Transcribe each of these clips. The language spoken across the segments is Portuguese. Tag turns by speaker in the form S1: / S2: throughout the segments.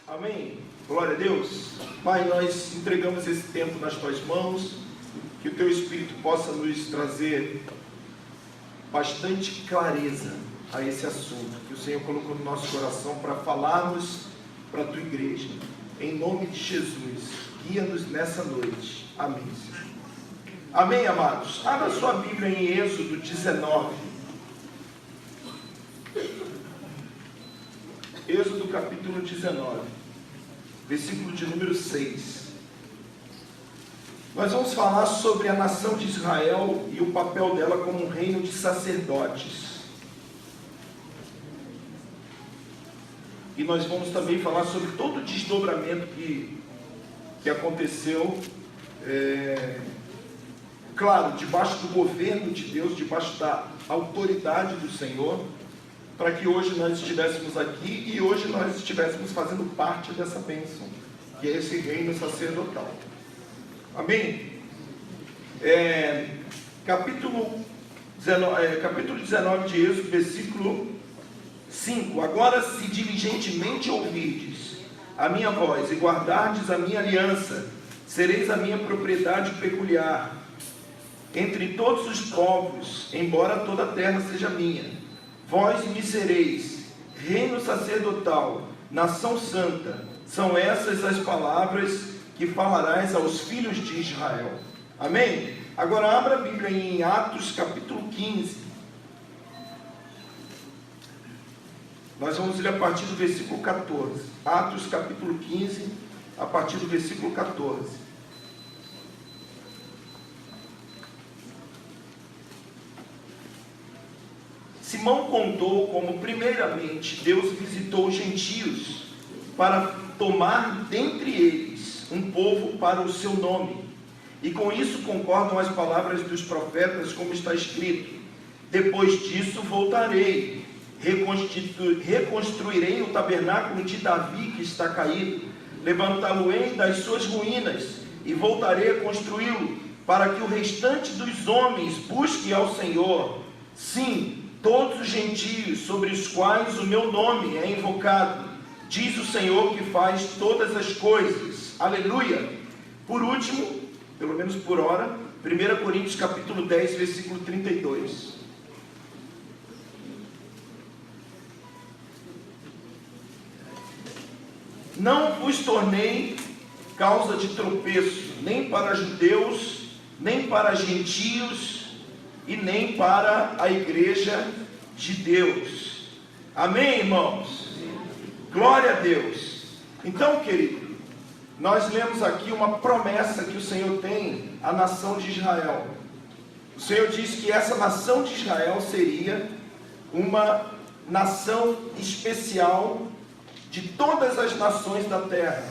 S1: Amém? Glória a Deus. Pai, nós entregamos esse tempo nas tuas mãos, que o teu Espírito possa nos trazer bastante clareza a esse assunto que o Senhor colocou no nosso coração para falarmos para a tua igreja. Em nome de Jesus, guia-nos nessa noite. Amém. Amém, amados? Abra sua Bíblia em Êxodo 19. Êxodo capítulo 19, versículo de número 6. Nós vamos falar sobre a nação de Israel e o papel dela como um reino de sacerdotes. E nós vamos também falar sobre todo o desdobramento que aconteceu, claro, debaixo do governo de Deus, debaixo da autoridade do Senhor, para que hoje nós estivéssemos aqui e hoje nós estivéssemos fazendo parte dessa bênção, que é esse reino sacerdotal. Amém? Capítulo 19 de Êxodo, versículo 5. Agora, se diligentemente ouvirdes a minha voz e guardardes a minha aliança, sereis a minha propriedade peculiar entre todos os povos, embora toda a terra seja minha. Vós me sereis reino sacerdotal, nação santa. São essas as palavras que falarás aos filhos de Israel. Amém? Agora abra a Bíblia em Atos capítulo 15. Nós vamos ler a partir do versículo 14. Atos capítulo 15, a partir do versículo 14. Simão contou como primeiramente Deus visitou os gentios para tomar dentre eles um povo para o seu nome. E com isso concordam as palavras dos profetas, como está escrito: depois disso voltarei, reconstruirei o tabernáculo de Davi que está caído, levantá-lo-ei das suas ruínas e voltarei a construí-lo, para que o restante dos homens busque ao Senhor, sim, todos os gentios sobre os quais o meu nome é invocado, diz o Senhor que faz todas as coisas. Aleluia! Por último, pelo menos por hora, 1 Coríntios capítulo 10, versículo 32. Não vos tornei causa de tropeço, nem para judeus, nem para gentios, e nem para a igreja de Deus. Amém, irmãos? Glória a Deus. Então, querido, nós lemos aqui uma promessa que o Senhor tem à nação de Israel. O Senhor diz que essa nação de Israel seria uma nação especial de todas as nações da terra.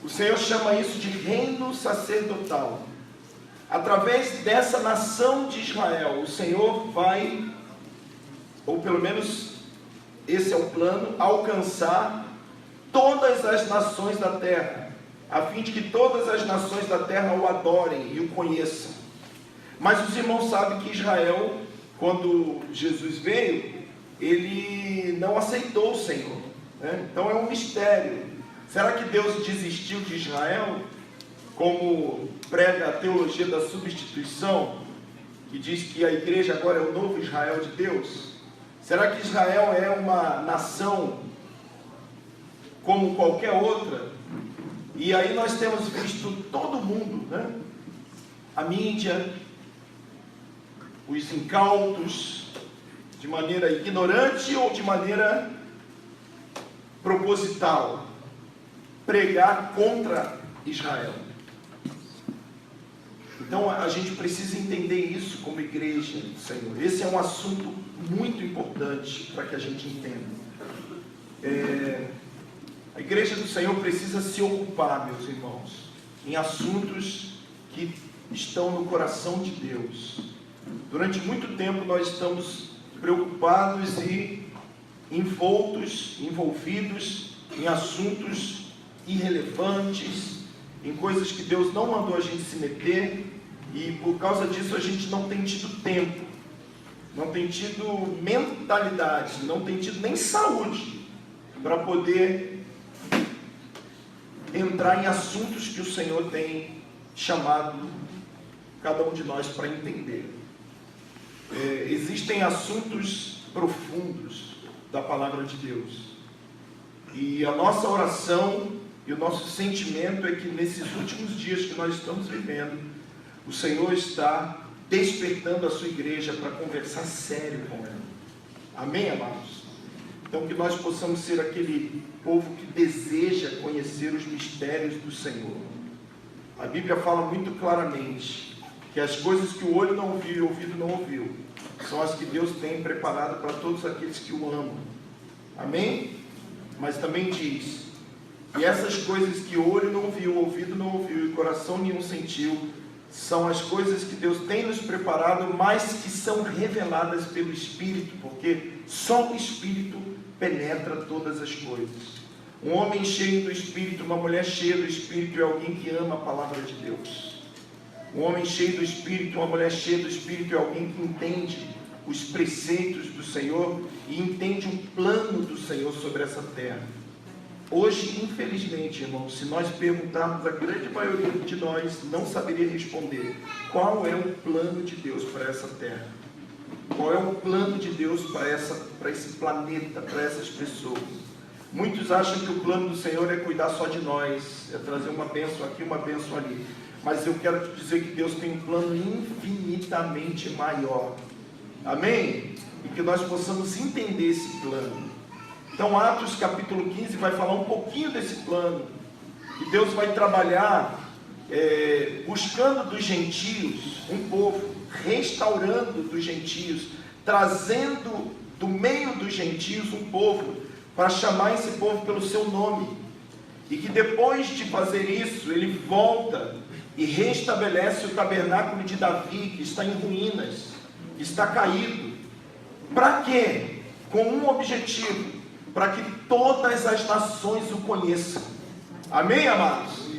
S1: O Senhor chama isso de reino sacerdotal. Através dessa nação de Israel, o Senhor vai, ou pelo menos esse é o plano, alcançar todas as nações da terra, a fim de que todas as nações da terra o adorem e o conheçam. Mas os irmãos sabem que Israel, quando Jesus veio, ele não aceitou o Senhor, né? Então é um mistério. Será que Deus desistiu de Israel? Como prega a teologia da substituição, que diz que a igreja agora é o novo Israel de Deus? Será que Israel é uma nação como qualquer outra? E aí nós temos visto todo mundo, né? A mídia, os incautos, de maneira ignorante ou de maneira proposital, pregar contra Israel. Então a gente precisa entender isso como igreja do Senhor. Esse é um assunto muito importante para que a gente entenda. A igreja do Senhor precisa se ocupar, meus irmãos, em assuntos que estão no coração de Deus. Durante muito tempo nós estamos preocupados e envolvidos em assuntos irrelevantes, em coisas que Deus não mandou a gente se meter. E por causa disso a gente não tem tido tempo, não tem tido mentalidade, não tem tido nem saúde para poder entrar em assuntos que o Senhor tem chamado cada um de nós para entender. Existem assuntos profundos da palavra de Deus, e a nossa oração e o nosso sentimento é que nesses últimos dias que nós estamos vivendo, o Senhor está despertando a sua igreja para conversar sério com ela. Amém, amados? Então que nós possamos ser aquele povo que deseja conhecer os mistérios do Senhor. A Bíblia fala muito claramente que as coisas que o olho não viu e o ouvido não ouviu são as que Deus tem preparado para todos aqueles que o amam. Amém? Mas também diz: e essas coisas que o olho não viu, o ouvido não ouviu e o coração nenhum sentiu, são as coisas que Deus tem nos preparado, mas que são reveladas pelo Espírito, porque só o Espírito penetra todas as coisas. Um homem cheio do Espírito, uma mulher cheia do Espírito é alguém que ama a palavra de Deus. Um homem cheio do Espírito, uma mulher cheia do Espírito é alguém que entende os preceitos do Senhor e entende o plano do Senhor sobre essa terra. Hoje, infelizmente, irmãos, se nós perguntarmos, a grande maioria de nós não saberia responder qual é o plano de Deus para essa terra. Qual é o plano de Deus para esse planeta, para essas pessoas. Muitos acham que o plano do Senhor é cuidar só de nós, é trazer uma bênção aqui, uma bênção ali. Mas eu quero te dizer que Deus tem um plano infinitamente maior. Amém? E que nós possamos entender esse plano. Então Atos capítulo 15 vai falar um pouquinho desse plano. E Deus vai trabalhar buscando dos gentios um povo, restaurando dos gentios, trazendo do meio dos gentios um povo, para chamar esse povo pelo seu nome. E que depois de fazer isso, ele volta e restabelece o tabernáculo de Davi, que está em ruínas, que está caído. Para quê? Com um objetivo: para que todas as nações o conheçam. Amém, amados?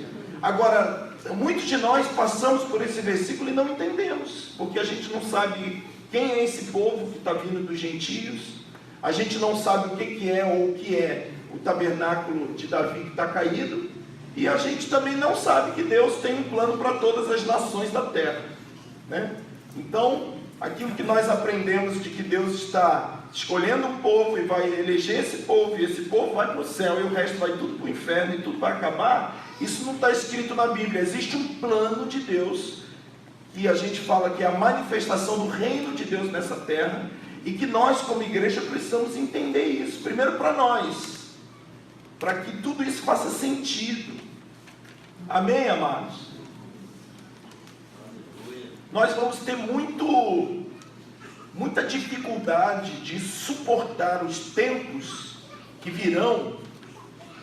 S1: Agora, muitos de nós passamos por esse versículo e não entendemos, porque a gente não sabe quem é esse povo que está vindo dos gentios, a gente não sabe o que é ou o que é o tabernáculo de Davi que está caído, e a gente também não sabe que Deus tem um plano para todas as nações da terra, né? Então, aquilo que nós aprendemos de que Deus está escolhendo um povo e vai eleger esse povo, e esse povo vai para o céu e o resto vai tudo para o inferno e tudo vai acabar, isso não está escrito na Bíblia. Existe um plano de Deus, e a gente fala que é a manifestação do reino de Deus nessa terra, e que nós como igreja precisamos entender isso, primeiro para nós, para que tudo isso faça sentido. Amém, amados? Nós vamos ter muita dificuldade de suportar os tempos que virão,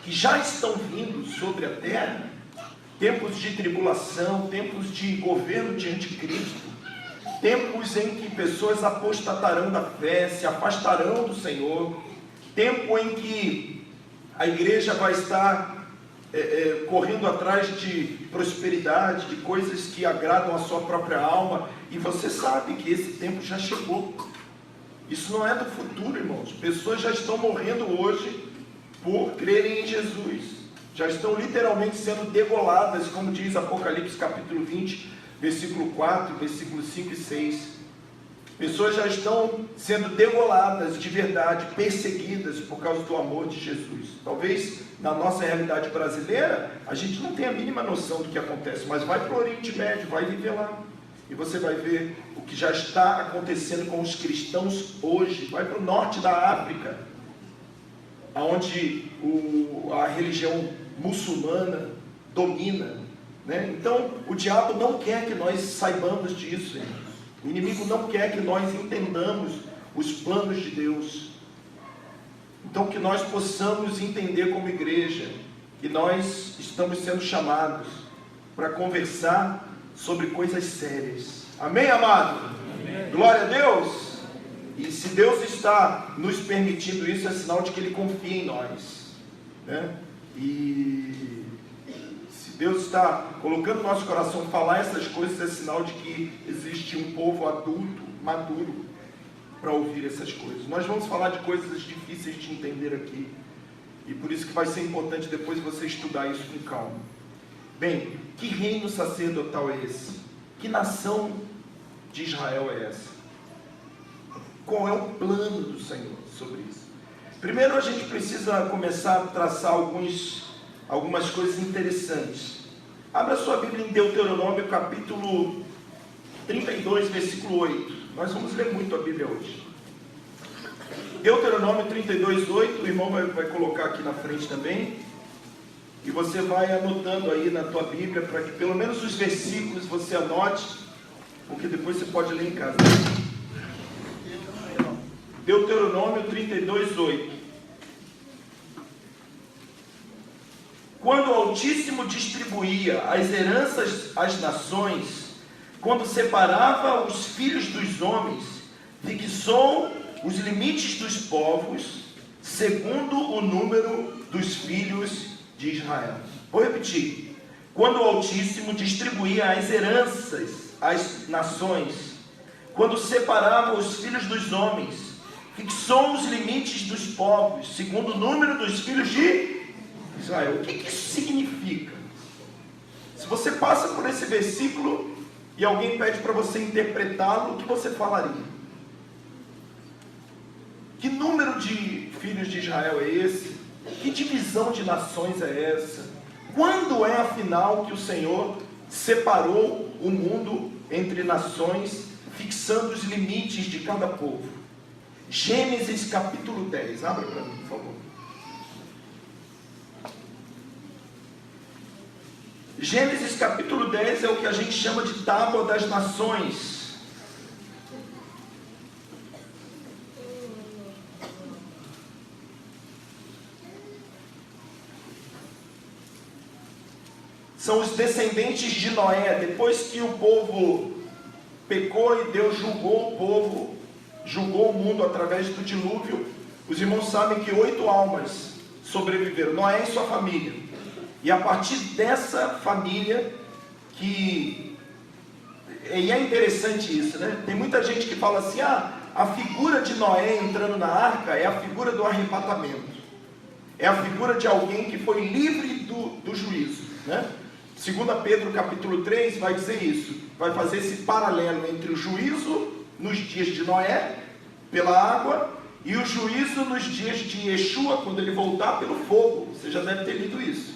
S1: que já estão vindo sobre a terra, tempos de tribulação, tempos de governo de anticristo, tempos em que pessoas apostatarão da fé, se afastarão do Senhor, tempo em que a igreja vai estar correndo atrás de prosperidade, de coisas que agradam a sua própria alma, e você sabe que esse tempo já chegou. Isso não é do futuro, irmãos. Pessoas já estão morrendo hoje por crerem em Jesus, já estão literalmente sendo degoladas, como diz Apocalipse capítulo 20, versículo 4, versículos 5 e 6. Pessoas já estão sendo degoladas de verdade, perseguidas por causa do amor de Jesus. Talvez na nossa realidade brasileira a gente não tenha a mínima noção do que acontece, mas vai para o Oriente Médio, vai viver lá, e você vai ver o que já está acontecendo com os cristãos hoje. Vai para o norte da África, onde a religião muçulmana domina, né? Então o diabo não quer que nós saibamos disso, irmãos. O inimigo não quer que nós entendamos os planos de Deus. Então que nós possamos entender como igreja que nós estamos sendo chamados para conversar sobre coisas sérias. Amém, amado? Amém. Glória a Deus. E se Deus está nos permitindo isso, é sinal de que Ele confia em nós, né? E se Deus está colocando no nosso coração falar essas coisas, é sinal de que existe um povo adulto, maduro, para ouvir essas coisas. Nós vamos falar de coisas difíceis de entender aqui. E por isso que vai ser importante depois você estudar isso com calma. Bem, que reino sacerdotal é esse? Que nação de Israel é essa? Qual é o plano do Senhor sobre isso? Primeiro a gente precisa começar a traçar algumas coisas interessantes. Abra sua Bíblia em Deuteronômio capítulo 32, versículo 8. Nós vamos ler muito a Bíblia hoje. Deuteronômio 32, 8. O irmão vai colocar aqui na frente também. E você vai anotando aí na tua Bíblia, para que pelo menos os versículos você anote, porque depois você pode ler em casa. Deuteronômio 32, 8. Quando o Altíssimo distribuía as heranças às nações, quando separava os filhos dos homens, fixou os limites dos povos, segundo o número dos filhos de Israel. Vou repetir. Quando o Altíssimo distribuía as heranças às nações, quando separava os filhos dos homens, fixou os limites dos povos, segundo o número dos filhos de Israel. O que isso significa? Se você passa por esse versículo e alguém pede para você interpretá-lo, o que você falaria? Que número de filhos de Israel é esse? Que divisão de nações é essa? Quando é afinal que o Senhor separou o mundo entre nações, fixando os limites de cada povo? Gênesis capítulo 10, abra para mim, por favor. Gênesis capítulo 10 é o que a gente chama de Tábua das Nações. São os descendentes de Noé. Depois que o povo pecou e Deus julgou o povo, julgou o mundo através do dilúvio, os irmãos sabem que 8 almas sobreviveram, Noé e sua família. E a partir dessa família e é interessante isso, né? Tem muita gente que fala assim, a figura de Noé entrando na arca é a figura do arrebatamento. É a figura de alguém que foi livre do juízo, né? 2 Pedro capítulo 3 vai dizer isso, vai fazer esse paralelo entre o juízo nos dias de Noé, pela água, e o juízo nos dias de Yeshua, quando ele voltar pelo fogo. Você já deve ter lido isso.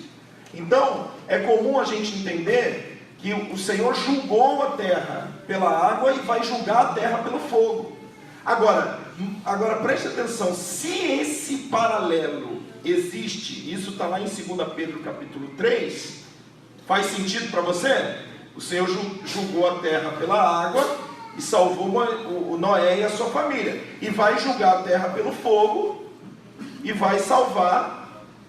S1: Então, é comum a gente entender que o Senhor julgou a terra pela água e vai julgar a terra pelo fogo. Agora preste atenção, se esse paralelo existe, isso está lá em 2 Pedro capítulo 3, faz sentido para você? O Senhor julgou a terra pela água e salvou o Noé e a sua família, e vai julgar a terra pelo fogo e vai salvar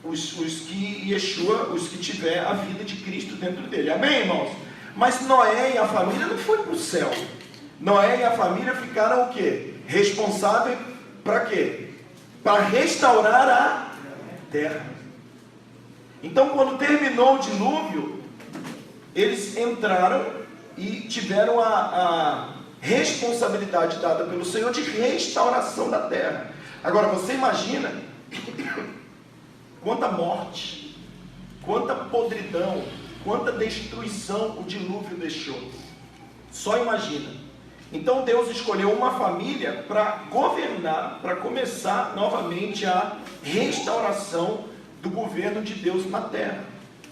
S1: os que tiver a vida de Cristo dentro dele. Amém, irmãos? Mas Noé e a família não foram para o céu. Noé e a família ficaram o quê? Responsáveis para quê? Para restaurar a terra. Então, quando terminou o dilúvio, eles entraram e tiveram a responsabilidade dada pelo Senhor de restauração da terra. Agora, você imagina quanta morte, quanta podridão, quanta destruição o dilúvio deixou. Só imagina. Então Deus escolheu uma família para governar, para começar novamente a restauração do governo de Deus na terra.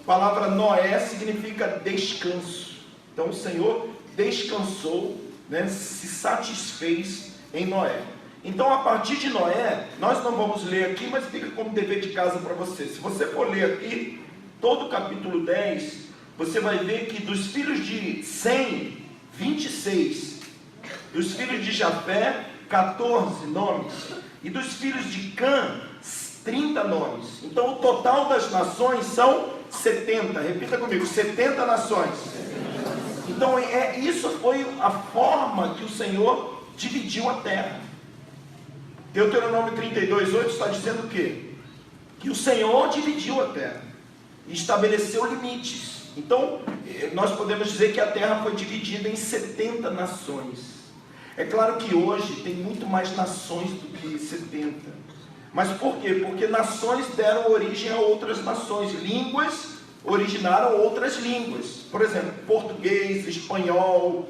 S1: A palavra Noé significa descanso. Então o Senhor descansou, né, se satisfez em Noé. Então, a partir de Noé, nós não vamos ler aqui, mas fica como dever de casa para você. Se você for ler aqui, todo o capítulo 10, você vai ver que dos filhos de Sem, 26, dos filhos de Jafé, 14 nomes, e dos filhos de Cã, 30 nomes. Então, o total das nações são 70. Repita comigo, 70 nações. Então, isso foi a forma que o Senhor dividiu a terra. Deuteronômio 32, 8 está dizendo o quê? Que o Senhor dividiu a terra e estabeleceu limites. Então, nós podemos dizer que a terra foi dividida em 70 nações. É claro que hoje tem muito mais nações do que 70. Mas por quê? Porque nações deram origem a outras nações, línguas originaram outras línguas. Por exemplo, português, espanhol,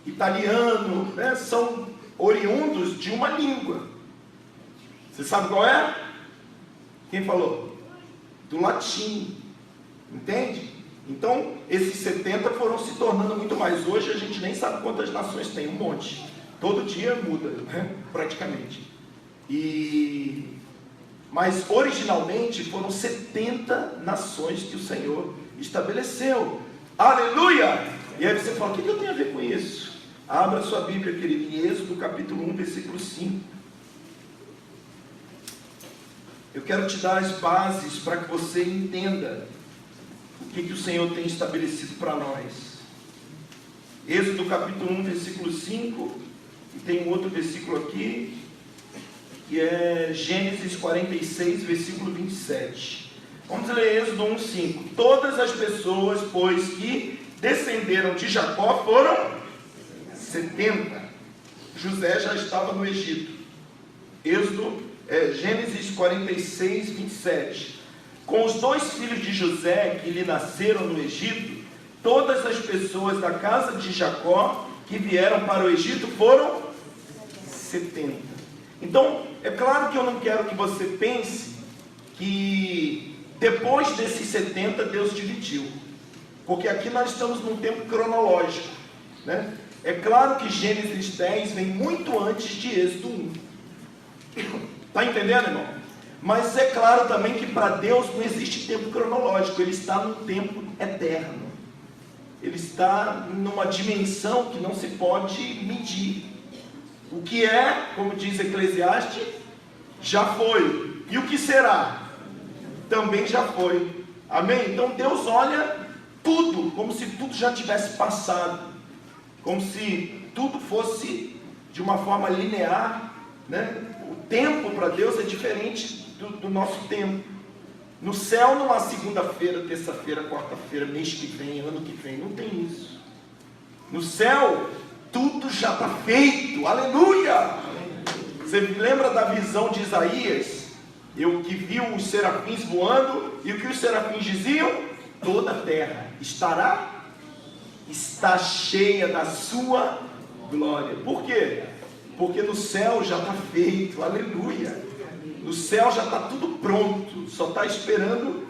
S1: italiano, né? São oriundos de uma língua. Você sabe qual é? Quem falou? Do latim. Entende? Então, esses 70 foram se tornando muito mais. Hoje a gente nem sabe quantas nações tem, um monte. Todo dia muda, né? Praticamente. Mas originalmente foram 70 nações que o Senhor estabeleceu. Aleluia! E aí você fala, o que eu tenho a ver com isso? Abra sua Bíblia, querido, em Êxodo capítulo 1, versículo 5. Eu quero te dar as bases para que você entenda o que o Senhor tem estabelecido para nós. Êxodo capítulo 1, versículo 5, e tem um outro versículo aqui, que é Gênesis 46, versículo 27. Vamos ler Êxodo 1, 5. Todas as pessoas, pois, que descenderam de Jacó foram 70. José já estava no Egito. Gênesis 46, 27. Com os 2 filhos de José que lhe nasceram no Egito, todas as pessoas da casa de Jacó que vieram para o Egito foram 70. Então, é claro que eu não quero que você pense que depois desses 70 Deus dividiu, porque aqui nós estamos num tempo cronológico, né? É claro que Gênesis 10 vem muito antes de Êxodo 1. Está entendendo, irmão? Mas é claro também que para Deus não existe tempo cronológico, Ele está num tempo eterno. Ele está numa dimensão que não se pode medir. O que é, como diz Eclesiastes, já foi. E o que será? Também já foi. Amém? Então Deus olha tudo, como se tudo já tivesse passado. Como se tudo fosse de uma forma linear, né? O tempo para Deus é diferente do nosso tempo. No céu não há segunda-feira, terça-feira, quarta-feira, mês que vem, ano que vem. Não tem isso. No céu, tudo já está feito. Aleluia! Você lembra da visão de Isaías? Eu que viu os serafins voando, e o que os serafins diziam? Toda a terra está cheia da sua glória. Por quê? Porque no céu já está feito. Aleluia! No céu já está tudo pronto, só está esperando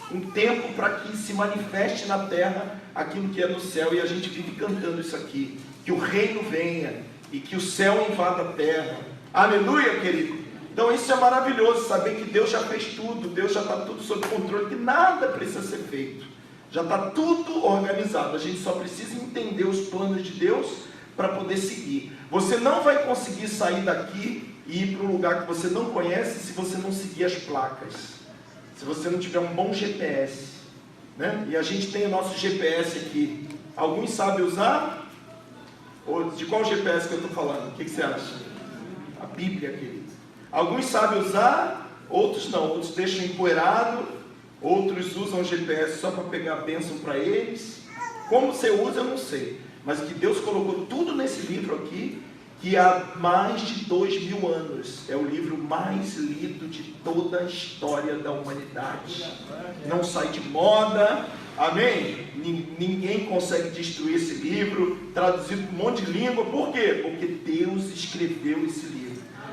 S1: um tempo para que se manifeste na terra aquilo que é no céu. E a gente vive cantando isso aqui, que o reino venha e que o céu invada a terra. Aleluia, querido. Então isso é maravilhoso, saber que Deus já fez tudo, Deus já está tudo sob controle, que nada precisa ser feito, já está tudo organizado. A gente só precisa entender os planos de Deus para poder seguir. Você não vai conseguir sair daqui e ir para um lugar que você não conhece se você não seguir as placas, se você não tiver um bom GPS, né? E a gente tem o nosso GPS aqui. Alguns sabem usar? Ou de qual GPS que eu estou falando? O que você acha? A Bíblia, querido. Alguns sabem usar, outros não. Outros deixam empoeirado, outros usam o GPS só para pegar a bênção para eles. Como você usa eu não sei, mas que Deus colocou tudo nesse livro aqui, que há mais de 2000 anos é o livro mais lido de toda a história da humanidade. Não sai de moda, amém? Ninguém consegue destruir esse livro, traduzido para um monte de língua. Por quê? Porque Deus escreveu esse livro.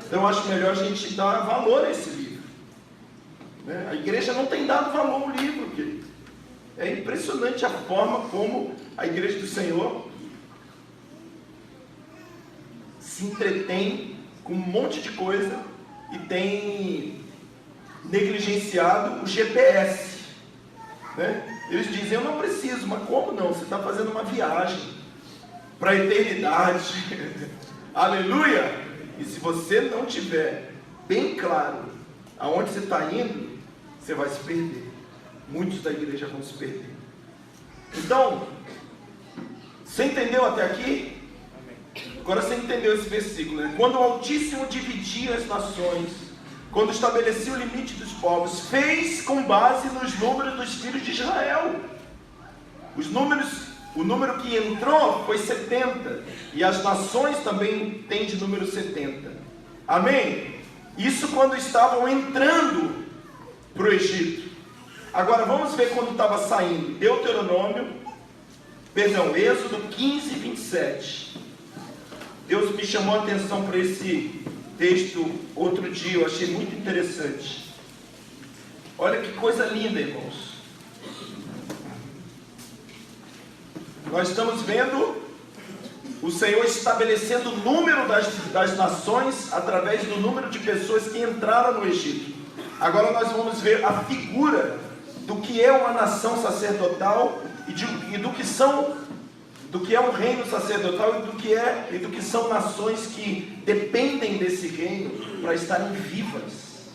S1: Então eu acho melhor a gente dar valor a esse livro, né? A igreja não tem dado valor ao livro, querido. É impressionante a forma como a igreja do Senhor se entretém com um monte de coisa e tem negligenciado o GPS, né? Eles dizem, eu não preciso, mas como não? Você está fazendo uma viagem para a eternidade. Aleluia! E se você não tiver bem claro aonde você está indo, você vai se perder. Muitos da igreja vão se perder. Então, você entendeu até aqui? Agora você entendeu esse versículo, né? Quando o Altíssimo dividia as nações, quando estabelecia o limite dos povos, fez com base nos números dos filhos de Israel. O número que entrou foi 70, e as nações também têm de número 70. Amém? Isso quando estavam entrando para o Egito. Agora vamos ver quando estava saindo. Êxodo 15, 27. Deus me chamou a atenção para esse texto outro dia, eu achei muito interessante. Olha que coisa linda, irmãos. Nós estamos vendo o Senhor estabelecendo o número das nações através do número de pessoas que entraram no Egito. Agora nós vamos ver a figura do que é uma nação sacerdotal e do que é um reino sacerdotal e do que são nações que dependem desse reino para estarem vivas.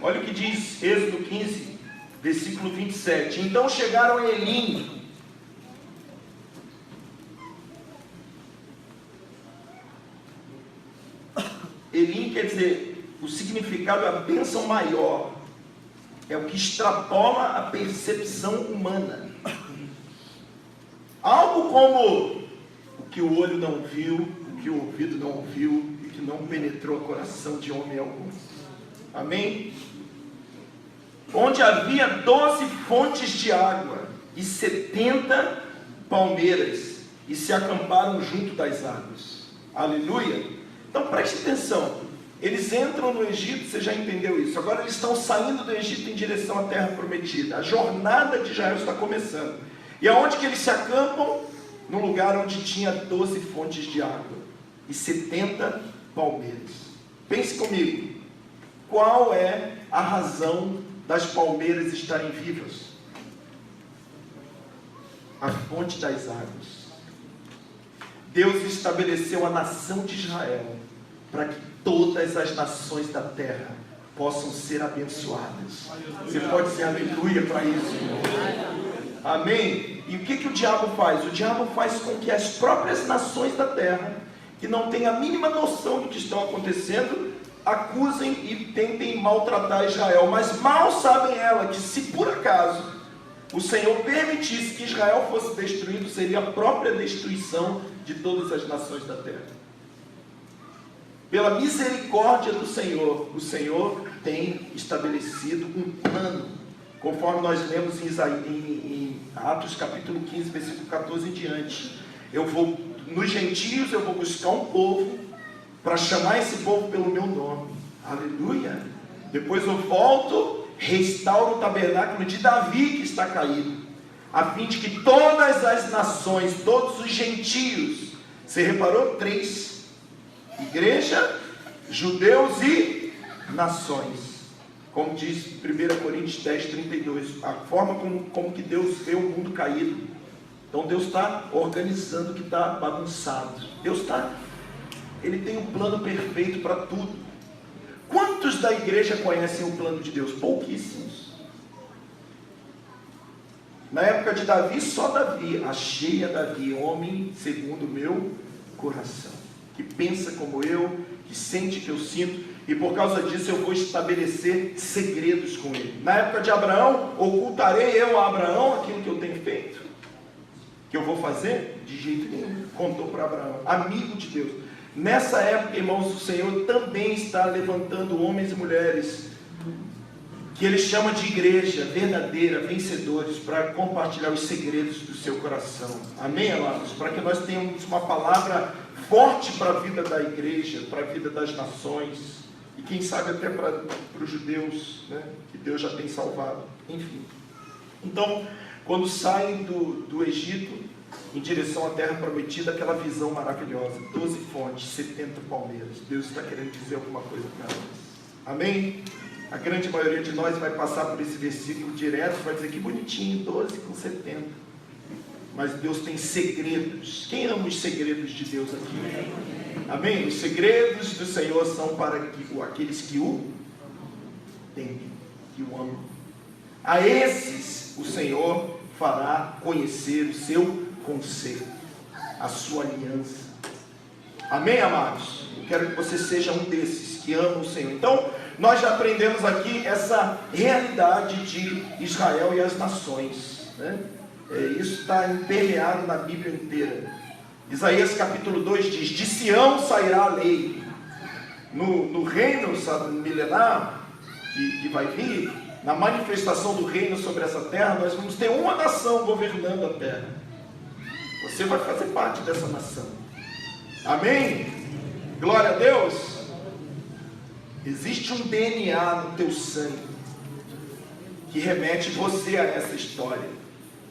S1: Olha o que diz Êxodo 15, versículo 27. Então chegaram a Elim. Elim quer dizer, o significado é a bênção maior, é o que extrapola a percepção humana. Algo como o que o olho não viu, o que o ouvido não ouviu e que não penetrou o coração de homem algum. Amém? Onde havia 12 fontes de água e 70 palmeiras, e se acamparam junto das águas. Aleluia! Então preste atenção, eles entram no Egito, você já entendeu isso. Agora eles estão saindo do Egito em direção à terra prometida. A jornada de Israel está começando. E aonde que eles se acampam? No lugar onde tinha 12 fontes de água e 70 palmeiras. Pense comigo, qual é a razão das palmeiras estarem vivas? A fonte das águas. Deus estabeleceu a nação de Israel para que todas as nações da terra possam ser abençoadas. Você pode dizer aleluia para isso, irmão? Amém? E o que o diabo faz? O diabo faz com que as próprias nações da terra, que não têm a mínima noção do que estão acontecendo, acusem e tentem maltratar Israel. Mas mal sabem ela que, se por acaso o Senhor permitisse que Israel fosse destruído, seria a própria destruição de todas as nações da terra. Pela misericórdia do Senhor, o Senhor tem estabelecido um plano, conforme nós lemos em Atos capítulo 15, versículo 14 em diante. Nos gentios eu vou buscar um povo, para chamar esse povo pelo meu nome. Aleluia! Depois eu volto, restauro o tabernáculo de Davi que está caído, a fim de que todas as nações, todos os gentios, você reparou? 3: igreja, judeus e nações. Como diz 1 Coríntios 10, 32, a forma como que Deus vê o mundo caído. Então Deus está organizando o que está bagunçado. Ele tem um plano perfeito para tudo. Quantos da igreja conhecem o plano de Deus? Pouquíssimos. Na época de Davi, só Davi, achei a Davi, homem segundo o meu coração, que pensa como eu, que sente o que eu sinto, e por causa disso eu vou estabelecer segredos com ele. Na época de Abraão, ocultarei eu a Abraão aquilo que eu tenho feito? Que eu vou fazer? De jeito nenhum. Contou para Abraão, amigo de Deus. Nessa época, irmãos, o Senhor também está levantando homens e mulheres que Ele chama de igreja verdadeira, vencedores, para compartilhar os segredos do seu coração. Amém, amados? Para que nós tenhamos uma palavra forte para a vida da igreja, para a vida das nações, e quem sabe até para os judeus, né, que Deus já tem salvado. Enfim. Então, quando saem do Egito em direção à terra prometida, aquela visão maravilhosa, 12 fontes, 70 palmeiras. Deus está querendo dizer alguma coisa para nós. Amém? A grande maioria de nós vai passar por esse versículo direto, vai dizer que bonitinho, 12 com 70. Mas Deus tem segredos. Quem ama os segredos de Deus aqui? Amém? Os segredos do Senhor são para aqueles que o temem, que o amam. A esses o Senhor fará conhecer o seu conselho, a sua aliança. Amém, amados? Eu quero que você seja um desses que ama o Senhor. Então, nós já aprendemos aqui essa realidade de Israel e as nações, né? Isso está emperreado na Bíblia inteira. Isaías capítulo 2 diz: de Sião sairá a lei, no reino, sabe, milenar, que vai vir, na manifestação do reino sobre essa terra, nós vamos ter uma nação governando a terra. Você vai fazer parte dessa nação. Amém? Glória a Deus. Existe um DNA no teu sangue que remete você a essa história.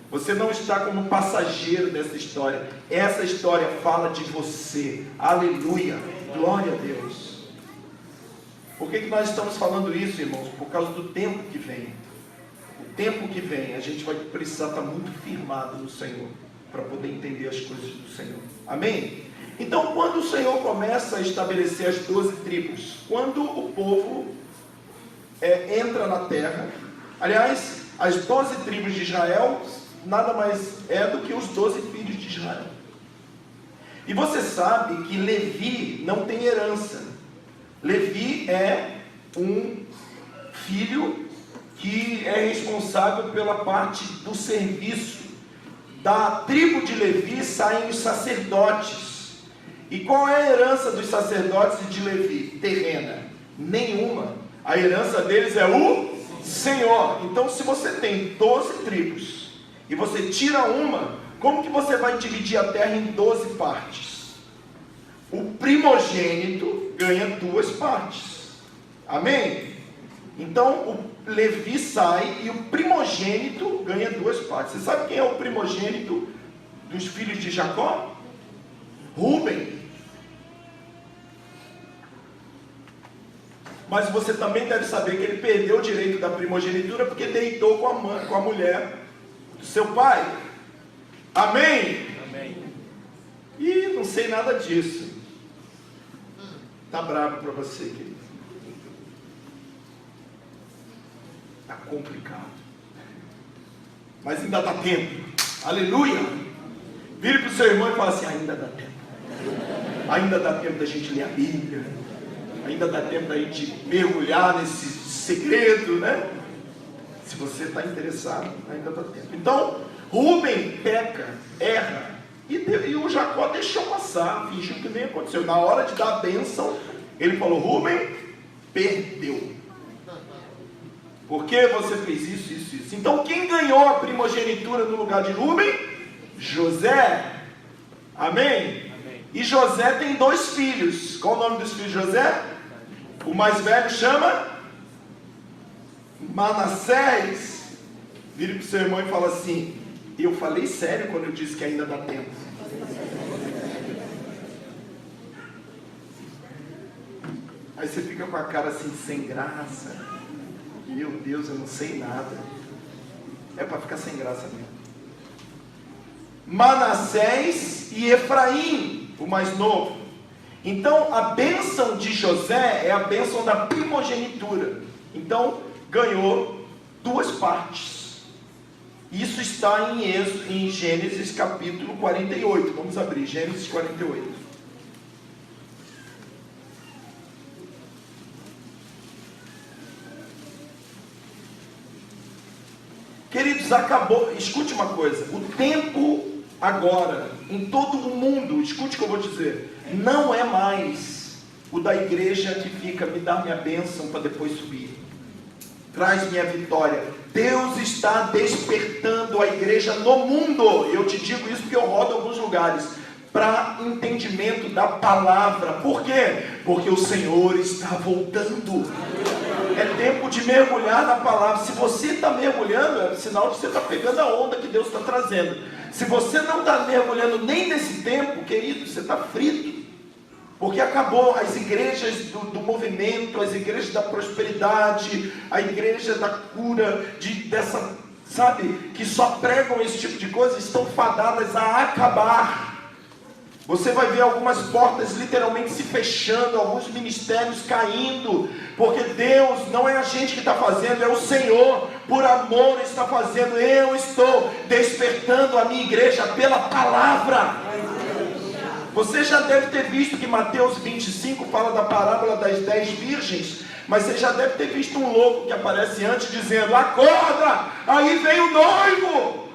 S1: Você não está como passageiro dessa história. Essa história fala de você. Aleluia. Glória a Deus. Por que nós estamos falando isso, irmãos? Por causa do tempo que vem. O tempo que vem, a gente vai precisar estar muito firmado no Senhor, para poder entender as coisas do Senhor. Amém? Então, quando o Senhor começa a estabelecer as 12 tribos, quando o povo entra na terra, aliás, as 12 tribos de Israel nada mais é do que os 12 filhos de Israel. E você sabe que Levi não tem herança. Levi é um filho que é responsável pela parte do serviço. Da tribo de Levi saem os sacerdotes. E qual é a herança dos sacerdotes de Levi? Terrena? Nenhuma. A herança deles é o Senhor. Então, se você tem 12 tribos e você tira uma, como que você vai dividir a terra em 12 partes? O primogênito ganha 2 partes. Amém? Então, o Levi sai e o primogênito ganha 2 partes. Você sabe quem é o primogênito dos filhos de Jacó? Rúben. Mas você também deve saber que ele perdeu o direito da primogenitura porque deitou com a mulher do seu pai. Amém? Amém. E não sei nada disso. Tá bravo para você, querido. Tá complicado. Mas ainda dá tempo. Aleluia. Vire para o seu irmão e fala assim: ainda dá tempo. Ainda dá tempo da gente ler a Bíblia. Ainda dá tempo da gente mergulhar nesse segredo, né? Se você está interessado, ainda dá tempo. Então, Rúben peca, erra. E o Jacó deixou passar, fingiu que nem aconteceu. Na hora de dar a bênção, ele falou: Rúben, perdeu. Por que você fez isso, isso, isso? Então, quem ganhou a primogenitura no lugar de Rúben? José. Amém? E José tem 2 filhos. Qual o nome dos filhos de José? O mais velho chama Manassés. Vire para o seu irmão e fala assim: eu falei sério quando eu disse que ainda dá tempo. Aí você fica com a cara assim, sem graça. Meu Deus, eu não sei nada. É para ficar sem graça mesmo. Manassés e Efraim, o mais novo. Então, a bênção de José é a bênção da primogenitura. Então, ganhou 2 partes. Isso está em Gênesis capítulo 48. Vamos abrir, Gênesis 48. Queridos, acabou. Escute uma coisa: o tempo agora, em todo o mundo, escute o que eu vou dizer, não é mais o da igreja que fica: me dá minha bênção para depois subir, traz minha vitória. Deus está despertando a igreja no mundo. Eu te digo isso porque eu rodo alguns lugares, para entendimento da palavra. Por quê? Porque o Senhor está voltando. É tempo de mergulhar na palavra. Se você está mergulhando, é sinal de que você está pegando a onda que Deus está trazendo. Se você não está mergulhando nem nesse tempo, querido, você está frito. Porque acabou as igrejas do movimento, as igrejas da prosperidade, a igreja da cura, dessa, sabe, que só pregam esse tipo de coisa, estão fadadas a acabar. Você vai ver algumas portas literalmente se fechando, alguns ministérios caindo, porque Deus, não é a gente que está fazendo, é o Senhor, por amor está fazendo. Eu estou despertando a minha igreja pela palavra. Você já deve ter visto que Mateus 25 fala da parábola das 10 virgens, mas você já deve ter visto um louco que aparece antes dizendo: acorda, aí vem o noivo.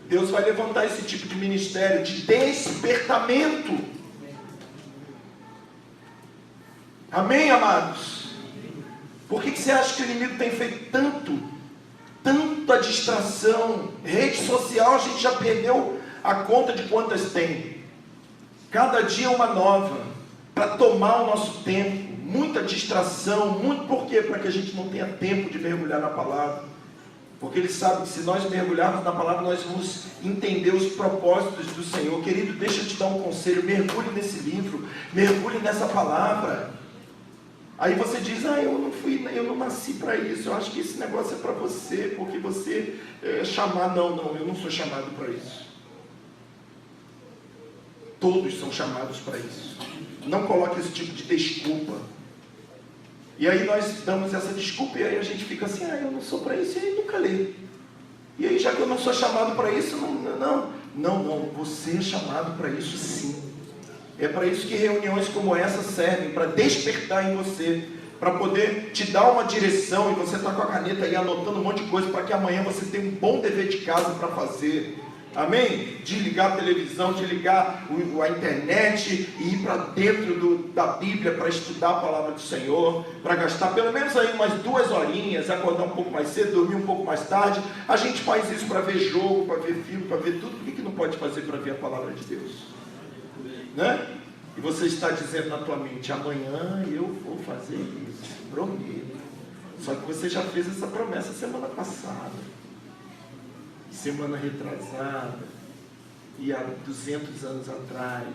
S1: Deus vai levantar esse tipo de ministério de despertamento. Amém, amados? Por que você acha que o inimigo tem feito tanta distração? Rede social, a gente já perdeu a conta de quantas tem. Cada dia uma nova, para tomar o nosso tempo. Muita distração, por quê? Para que a gente não tenha tempo de mergulhar na palavra. Porque ele sabe que se nós mergulharmos na palavra, nós vamos entender os propósitos do Senhor. Querido, deixa eu te dar um conselho, mergulhe nesse livro, mergulhe nessa palavra. Aí você diz, eu não nasci para isso, eu acho que esse negócio é para você, porque você é chamado. Não, eu não sou chamado para isso. Todos são chamados para isso. Não coloque esse tipo de desculpa. E aí nós damos essa desculpa e aí a gente fica assim, eu não sou para isso, e aí nunca lê. E aí, já que eu não sou chamado para isso, não, você é chamado para isso sim. É para isso que reuniões como essa servem, para despertar em você, para poder te dar uma direção, e você está com a caneta aí anotando um monte de coisa, para que amanhã você tenha um bom dever de casa para fazer. Amém? Desligar a televisão, desligar a internet e ir para dentro da Bíblia para estudar a palavra do Senhor, para gastar pelo menos aí umas 2 horinhas, acordar um pouco mais cedo, dormir um pouco mais tarde. A gente faz isso para ver jogo, para ver filme, para ver tudo. Por que não pode fazer para ver a palavra de Deus? Né? E você está dizendo na tua mente, amanhã eu vou fazer isso, prometo. Só que você já fez essa promessa semana passada, semana retrasada, e há 200 anos atrás.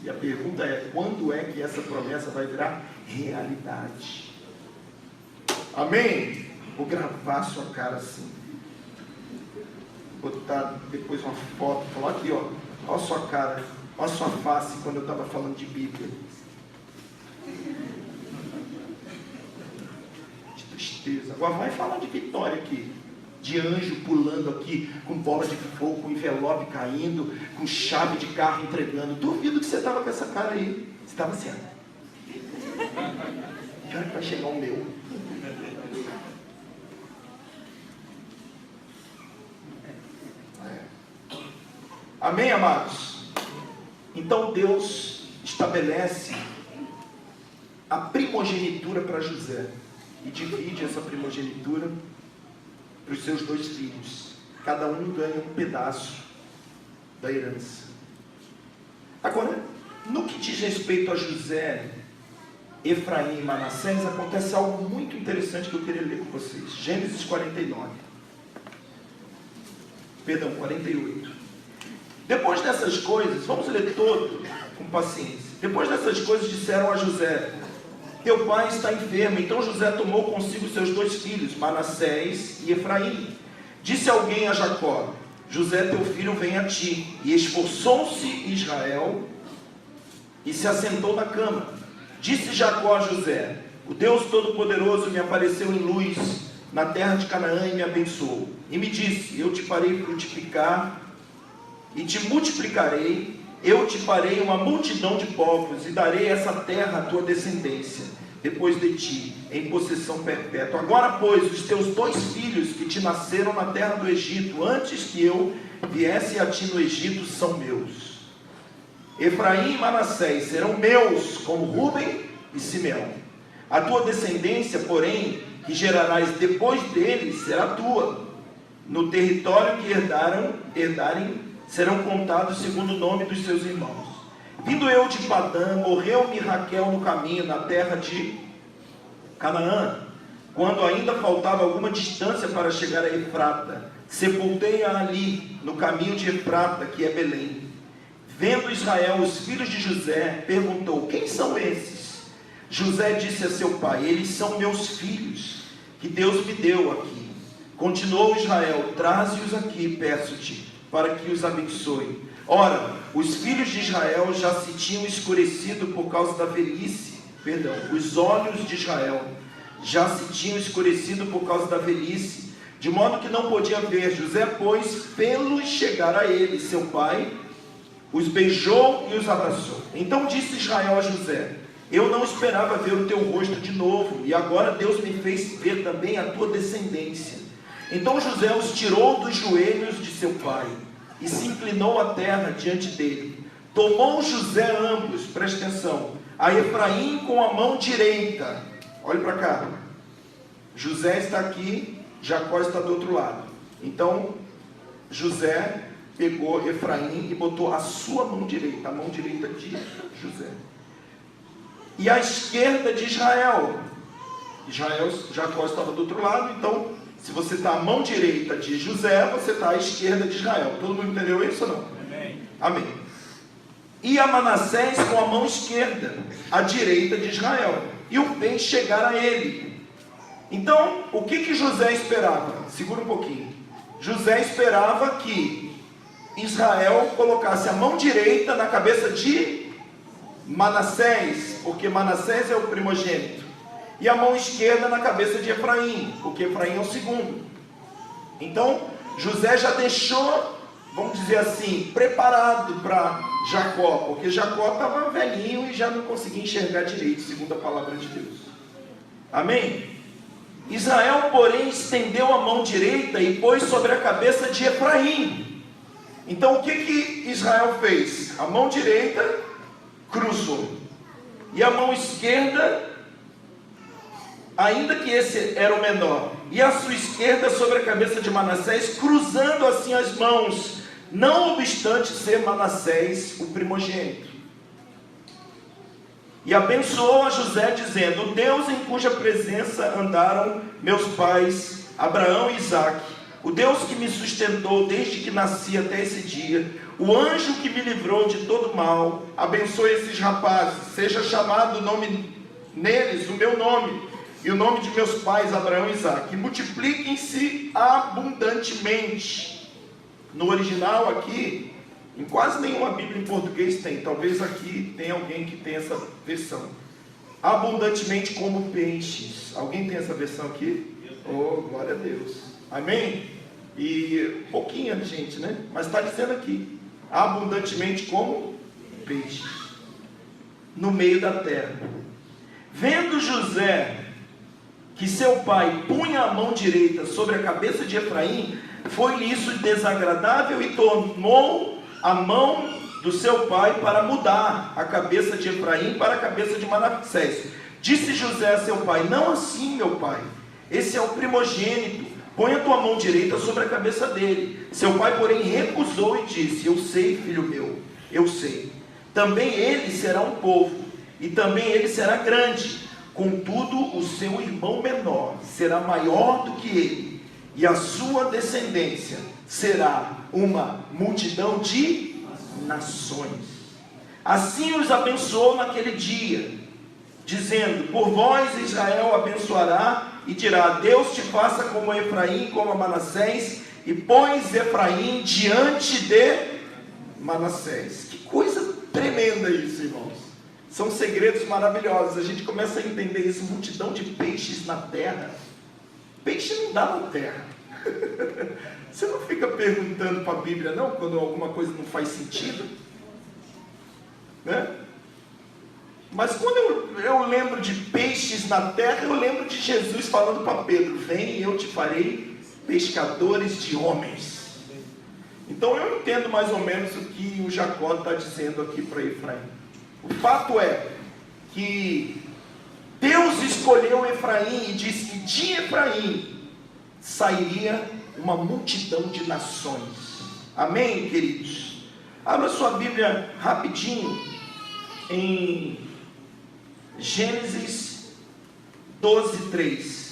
S1: E a pergunta é, quando é que essa promessa vai virar realidade? Amém? Vou gravar a sua cara assim, botar depois uma foto, falar aqui, olha a sua cara, olha a sua face quando eu estava falando de Bíblia. De tristeza. Agora vai falar de vitória aqui. De anjo pulando aqui, com bola de fogo, com envelope caindo, com chave de carro entregando. Duvido que você estava com essa cara aí. Você estava assim, que hora que vai chegar o meu? Amém, amados? Então Deus estabelece a primogenitura para José e divide essa primogenitura para os seus 2 filhos. Cada um ganha um pedaço da herança. Agora, no que diz respeito a José, Efraim e Manassés, acontece algo muito interessante que eu queria ler com vocês. Gênesis 48. Depois dessas coisas, vamos ler todo com paciência. Depois dessas coisas disseram a José, teu pai está enfermo. Então José tomou consigo seus 2 filhos, Manassés e Efraim. Disse alguém a Jacó, José teu filho vem a ti. E esforçou-se Israel e se assentou na cama. Disse Jacó a José, o Deus Todo-Poderoso me apareceu em luz na terra de Canaã e me abençoou. E me disse, eu te farei frutificar e te multiplicarei. Eu te farei uma multidão de povos e darei essa terra à tua descendência, depois de ti, em possessão perpétua. Agora, pois, os teus 2 filhos que te nasceram na terra do Egito, antes que eu viesse a ti no Egito, são meus. Efraim e Manassés serão meus, como Rúben e Simeão. A tua descendência, porém, que gerarás depois deles, será tua. No território que herdarem, serão contados segundo o nome dos seus irmãos. Vindo eu de Padã, morreu-me Raquel no caminho, na terra de Canaã, quando ainda faltava alguma distância para chegar a Efrata. Sepultei-a ali, no caminho de Efrata, que é Belém. Vendo Israel os filhos de José, perguntou, quem são esses? José disse a seu pai, eles são meus filhos, que Deus me deu aqui. Continuou Israel, traze-os aqui, peço-te, para que os abençoe. Ora, os filhos de Israel já se tinham escurecido por causa da velhice, os olhos de Israel já se tinham escurecido por causa da velhice, de modo que não podia ver. José, pois, fê-los chegar a ele, seu pai, os beijou e os abraçou. Então disse Israel a José, eu não esperava ver o teu rosto de novo, e agora Deus me fez ver também a tua descendência. Então José os tirou dos joelhos de seu pai e se inclinou à terra diante dele. Tomou José ambos, presta atenção, a Efraim com a mão direita. Olhe para cá. José está aqui, Jacó está do outro lado. Então, José pegou Efraim e botou a sua mão direita, a mão direita de José. E a esquerda de Israel. Jacó estava do outro lado, então, se você está à mão direita de José, você está à esquerda de Israel. Todo mundo entendeu isso ou não?
S2: Amém.
S1: Amém. E a Manassés com a mão esquerda, à direita de Israel, e o fez chegar a ele. Então, o que José esperava? Segura um pouquinho. José esperava que Israel colocasse a mão direita na cabeça de Manassés, porque Manassés é o primogênito, e a mão esquerda na cabeça de Efraim, porque Efraim é o segundo. Então, José já deixou, vamos dizer assim, preparado para Jacó, porque Jacó estava velhinho e já não conseguia enxergar direito, segundo a palavra de Deus. Amém? Israel, porém, estendeu a mão direita e pôs sobre a cabeça de Efraim. Então, o que Israel fez? A mão direita cruzou, e a mão esquerda, ainda que esse era o menor, e a sua esquerda sobre a cabeça de Manassés, cruzando assim as mãos, não obstante ser Manassés o primogênito. E abençoou a José, dizendo: o Deus em cuja presença andaram meus pais, Abraão e Isaque, o Deus que me sustentou desde que nasci até esse dia, o anjo que me livrou de todo mal, abençoe esses rapazes, seja chamado o nome neles, o meu nome, e o nome de meus pais, Abraão e Isaque, multipliquem-se abundantemente. No original aqui, em quase nenhuma Bíblia em português tem, talvez aqui tenha alguém que tenha essa versão. Abundantemente como peixes. Alguém tem essa versão aqui? Oh, glória a Deus. Amém? E pouquinha de gente, né? Mas está dizendo aqui, abundantemente como peixes, no meio da terra. Vendo José que seu pai punha a mão direita sobre a cabeça de Efraim, foi-lhe isso desagradável e tomou a mão do seu pai para mudar a cabeça de Efraim para a cabeça de Manassés. Disse José a seu pai: não assim, meu pai, esse é o primogênito, põe a tua mão direita sobre a cabeça dele. Seu pai, porém, recusou e disse: eu sei, filho meu, eu sei. Também ele será um povo, e também ele será grande. Contudo, o seu irmão menor será maior do que ele, e a sua descendência será uma multidão de nações. Assim os abençoou naquele dia, dizendo: por vós Israel abençoará, e dirá: Deus te faça como Efraim, como a Manassés, e pões Efraim diante de Manassés. Que coisa tremenda isso, irmãos. São segredos maravilhosos. A gente começa a entender isso. Multidão de peixes na terra. Peixe não dá na terra. Você não fica perguntando para a Bíblia, não, quando alguma coisa não faz sentido, né? Mas quando eu lembro de peixes na terra, eu lembro de Jesus falando para Pedro: vem, eu te farei pescadores de homens. Então eu entendo mais ou menos o que o Jacó está dizendo aqui para Efraim. O fato é que Deus escolheu Efraim e disse que de Efraim sairia uma multidão de nações. Amém, queridos? Abra sua Bíblia rapidinho em Gênesis 12:3.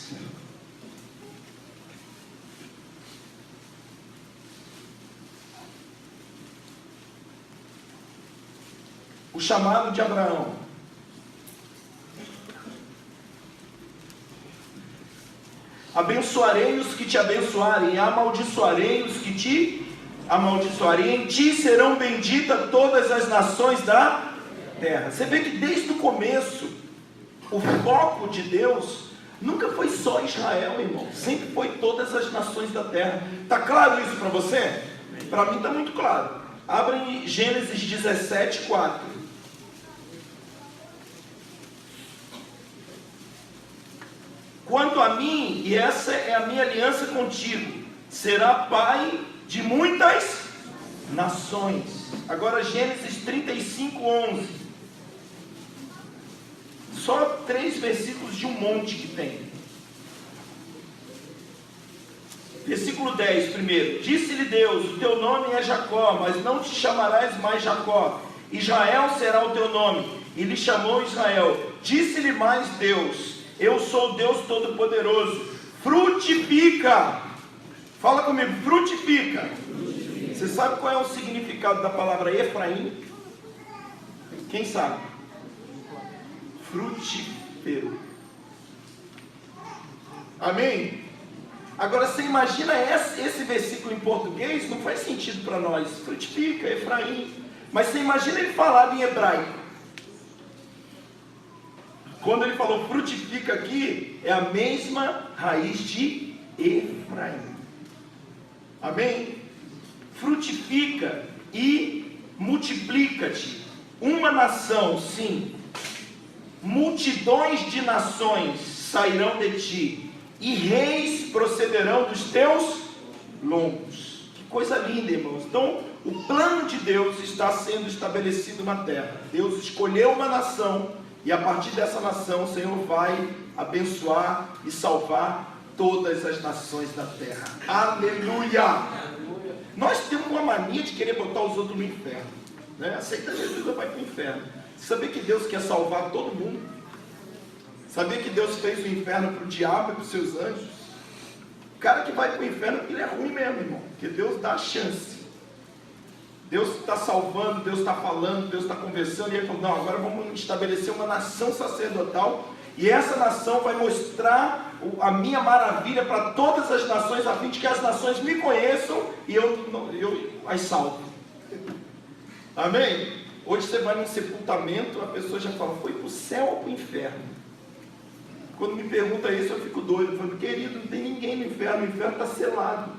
S1: O chamado de Abraão. Abençoarei os que te abençoarem, e amaldiçoarei os que te amaldiçoarem. Em ti serão benditas todas as nações da terra. Você vê que desde o começo, o foco de Deus nunca foi só Israel, irmão. Sempre foi todas as nações da terra. Está claro isso para você? Para mim está muito claro. Abra em Gênesis 17:4. Quanto a mim, e essa é a minha aliança contigo, será pai de muitas nações. Agora Gênesis 35:11. Só 3 versículos de um monte que tem. Versículo 10, primeiro. Disse-lhe Deus: o teu nome é Jacó, mas não te chamarás mais Jacó. Israel será o teu nome. E lhe chamou Israel. Disse-lhe mais Deus: eu sou o Deus Todo-Poderoso. Frutifica. Fala comigo, frutifica. Você sabe qual é o significado da palavra Efraim? Quem sabe? Frutífero. Amém? Agora você imagina esse versículo em português, não faz sentido para nós. Frutifica, Efraim. Mas você imagina ele falado em hebraico. Quando ele falou frutifica aqui, é a mesma raiz de Efraim. Amém? Frutifica e multiplica-te. Uma nação, sim. Multidões de nações sairão de ti, e reis procederão dos teus lombos. Que coisa linda, irmãos. Então, o plano de Deus está sendo estabelecido na terra. Deus escolheu uma nação, e a partir dessa nação o Senhor vai abençoar e salvar todas as nações da terra. Aleluia! Nós temos uma mania de querer botar os outros no inferno, né? Aceita Jesus, vai para o inferno. Saber que Deus quer salvar todo mundo? Saber que Deus fez o inferno para o diabo e para os seus anjos? O cara que vai para o inferno, ele é ruim mesmo, irmão, porque Deus dá a chance. Deus está salvando, Deus está falando, Deus está conversando, e ele falou: não, agora vamos estabelecer uma nação sacerdotal, e essa nação vai mostrar a minha maravilha para todas as nações, a fim de que as nações me conheçam e eu as salvo. Amém? Hoje você vai num sepultamento, a pessoa já fala: foi para o céu ou para o inferno? Quando me pergunta isso, eu fico doido. Eu falo: querido, não tem ninguém no inferno está selado.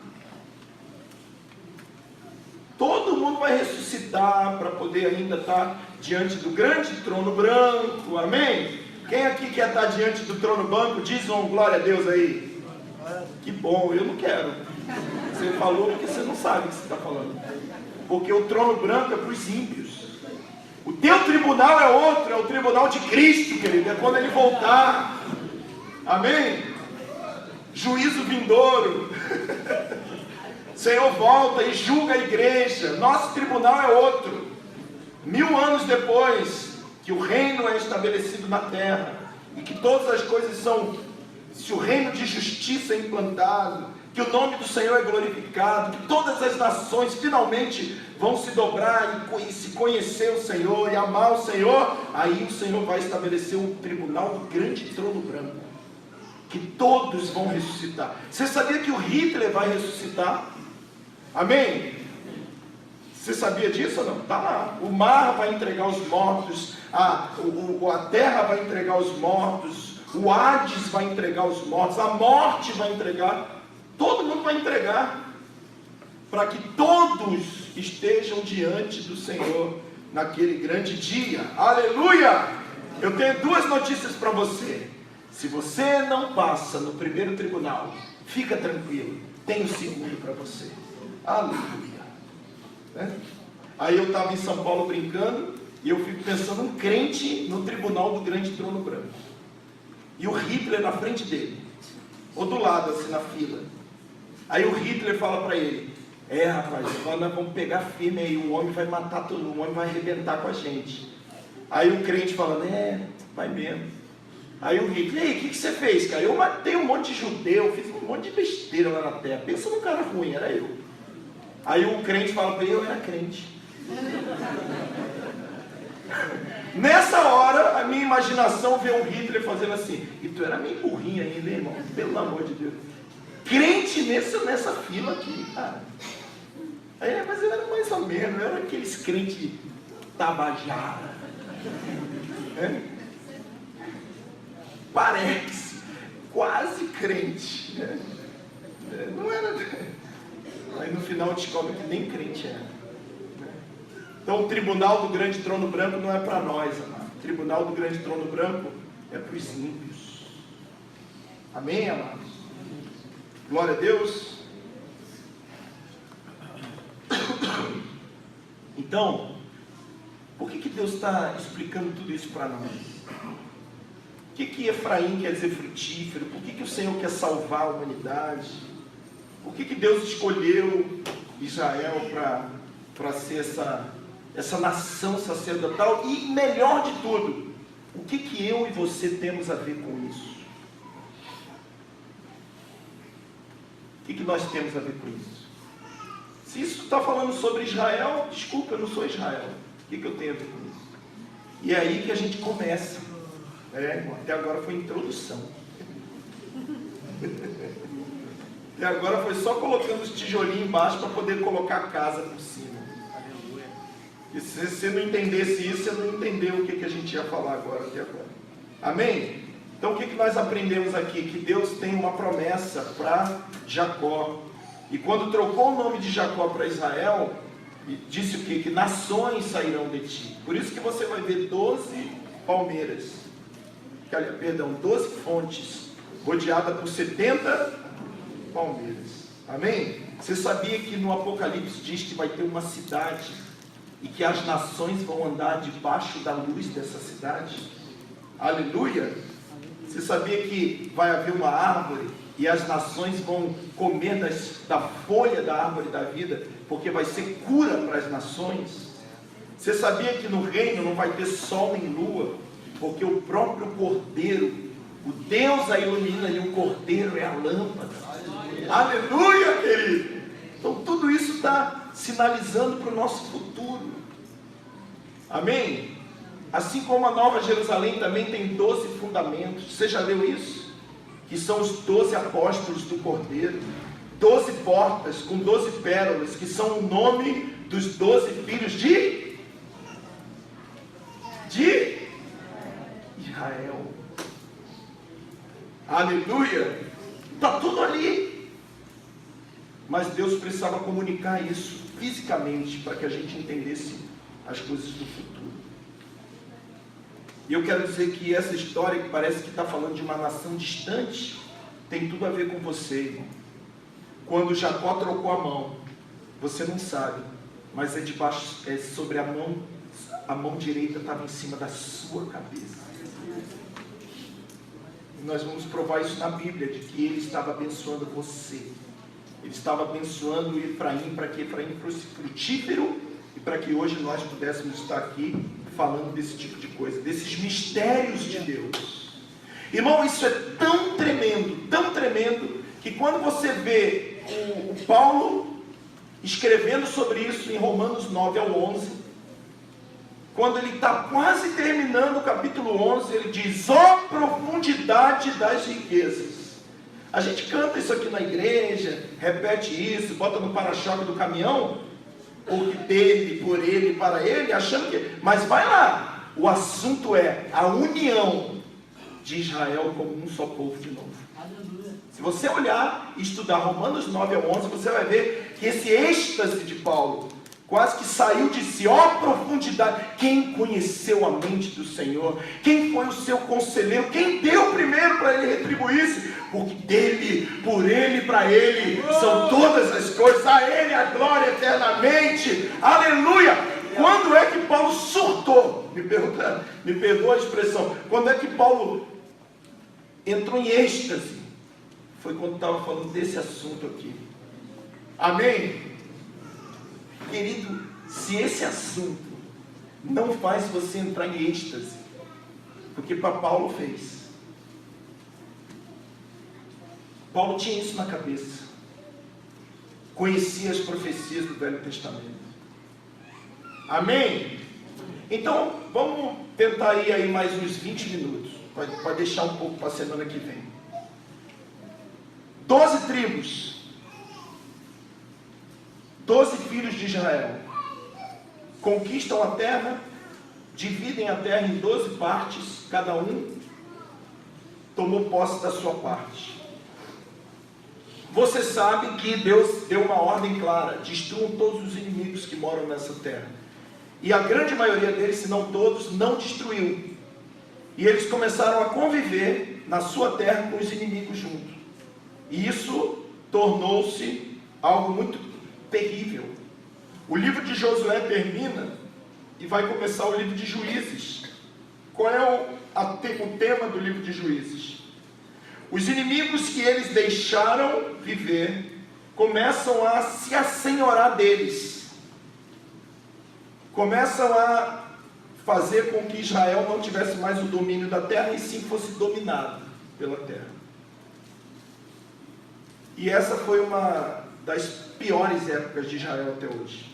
S1: Todo mundo vai ressuscitar para poder ainda estar diante do grande trono branco. Amém? Quem aqui quer estar diante do trono branco? Diz um glória a Deus aí. Que bom, eu não quero. Você falou porque você não sabe o que você está falando. Porque o trono branco é para os ímpios. O teu tribunal é outro, é o tribunal de Cristo, querido. É quando ele voltar. Amém? Juízo vindouro. O Senhor volta e julga a igreja. Nosso tribunal é outro. 1000 anos depois que o reino é estabelecido na terra, e que todas as coisas se o reino de justiça é implantado, que o nome do Senhor é glorificado, que todas as nações finalmente vão se dobrar e se conhecer o Senhor e amar o Senhor, aí o Senhor vai estabelecer um tribunal do grande trono branco, que todos vão ressuscitar. Você sabia que o Hitler vai ressuscitar? Amém? Você sabia disso ou não? Está lá. O mar vai entregar os mortos, a terra vai entregar os mortos, o Hades vai entregar os mortos, a morte vai entregar, todo mundo vai entregar, para que todos estejam diante do Senhor naquele grande dia. Aleluia! Eu tenho 2 notícias para você. Se você não passa no primeiro tribunal, fica tranquilo, tem o segundo para você. Aleluia! Aí eu estava em São Paulo brincando, e eu fico pensando um crente no tribunal do grande trono branco, e o Hitler na frente dele, ou do lado assim na fila. Aí o Hitler fala para ele: rapaz, agora nós vamos pegar firme aí, o homem vai matar todo mundo, o homem vai arrebentar com a gente. Aí o crente falando: vai mesmo. Aí o Hitler: e aí, o que você fez, cara? Eu matei um monte de judeu, fiz um monte de besteira lá na terra, pensa num cara ruim, era eu. Aí o crente fala para ele: eu era crente. Nessa hora, a minha imaginação vê o Hitler fazendo assim: e tu era meio burrinho ainda, irmão, pelo amor de Deus. Crente nessa fila aqui, cara. Aí, mas eu era mais ou menos, eu era aqueles crentes tabajara. Parece, quase crente. Não era. Aí no final descobre que nem crente era. Então o tribunal do grande trono branco não é para nós, amado. O tribunal do grande trono branco é para os ímpios. Amém, amados? Glória a Deus. Então, por que Deus está explicando tudo isso para nós? que Efraim quer dizer frutífero? Por que o Senhor quer salvar a humanidade? Por que Deus escolheu Israel para ser essa nação sacerdotal? E melhor de tudo, o que eu e você temos a ver com isso? O que nós temos a ver com isso? Se isso está falando sobre Israel, desculpa, eu não sou Israel. O que eu tenho a ver com isso? E é aí que a gente começa. Até agora foi introdução. Até agora foi só colocando os tijolinhos embaixo para poder colocar a casa por cima. E se você não entendesse isso, você não entendeu o que a gente ia falar agora, até agora. Amém? Então o que nós aprendemos aqui? Que Deus tem uma promessa para Jacó. E quando trocou o nome de Jacó para Israel, disse o quê? Que nações sairão de ti. Por isso que você vai ver 12 palmeiras. 12 fontes, rodeada por 70 palmeiras. Amém? Você sabia que no Apocalipse diz que vai ter uma cidade e que as nações vão andar debaixo da luz dessa cidade? Aleluia! Você sabia que vai haver uma árvore e as nações vão comer da folha da árvore da vida, porque vai ser cura para as nações? Você sabia que no reino não vai ter sol nem lua, porque o próprio Cordeiro, o Deus a ilumina e o Cordeiro é a lâmpada? Aleluia, querido! Então tudo isso está sinalizando para o nosso futuro. Amém? Assim como a Nova Jerusalém também tem 12 fundamentos. Você já leu isso? Que são os 12 apóstolos do Cordeiro. 12 portas com 12 pérolas, que são o nome dos 12 filhos de Israel. Aleluia! Está tudo ali. Mas Deus precisava comunicar isso fisicamente para que a gente entendesse as coisas do futuro. E eu quero dizer que essa história que parece que está falando de uma nação distante, tem tudo a ver com você, irmão. Quando Jacó trocou a mão, você não sabe, mas é sobre a mão direita estava em cima da sua cabeça. E nós vamos provar isso na Bíblia, de que ele estava abençoando você. Ele estava abençoando Efraim para que Efraim fosse frutífero e para que hoje nós pudéssemos estar aqui falando desse tipo de coisa, desses mistérios de Deus. Irmão, isso é tão tremendo, que quando você vê o Paulo escrevendo sobre isso em Romanos 9 ao 11, quando ele está quase terminando o capítulo 11, ele diz: ó profundidade das riquezas. A gente canta isso aqui na igreja, repete isso, bota no para-choque do caminhão, porque dele, por ele, para ele, achando que... Mas vai lá, o assunto é a união de Israel como um só povo de novo. Se você olhar e estudar Romanos 9 ao 11, você vai ver que esse êxtase de Paulo quase que saiu de si. Ó profundidade! Quem conheceu a mente do Senhor? Quem foi o seu conselheiro? Quem deu primeiro para ele retribuir-se? Porque dele, por ele, para ele são todas as coisas. A ele a glória eternamente. Aleluia! Quando é que Paulo surtou? Me perdoa a expressão. Quando é que Paulo entrou em êxtase? Foi quando estava falando desse assunto aqui. Amém? Querido, se esse assunto não faz você entrar em êxtase, porque para Paulo fez. Paulo tinha isso na cabeça. Conhecia as profecias do Velho Testamento. Amém? Então, vamos tentar ir aí mais uns 20 minutos. Pode deixar um pouco para a semana que vem. 12 tribos. 12 filhos de Israel. Conquistam a terra, dividem a terra em 12 partes, cada um tomou posse da sua parte. Você sabe que Deus deu uma ordem clara: destruam todos os inimigos que moram nessa terra. E a grande maioria deles, se não todos, não destruiu. E eles começaram a conviver na sua terra com os inimigos juntos. E isso tornou-se algo muito terrível. O livro de Josué termina e vai começar o livro de Juízes. Qual é o tema do livro de Juízes. Os inimigos que eles deixaram viver começam a se assenhorar deles, começam a fazer com que Israel não tivesse mais o domínio da terra e sim fosse dominado pela terra. E essa foi uma das piores épocas de Israel até hoje.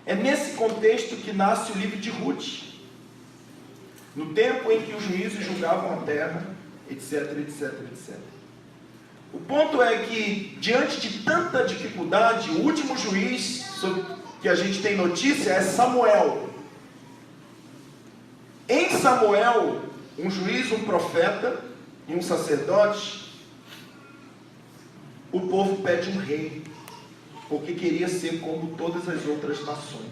S1: É nesse contexto que nasce o livro de Ruth, no tempo em que os juízes julgavam a terra, etc, etc, etc. O ponto é que, diante de tanta dificuldade, o último juiz que a gente tem notícia é Samuel. Em Samuel, um juiz, um profeta e um sacerdote, o povo pede um rei, porque queria ser como todas as outras nações.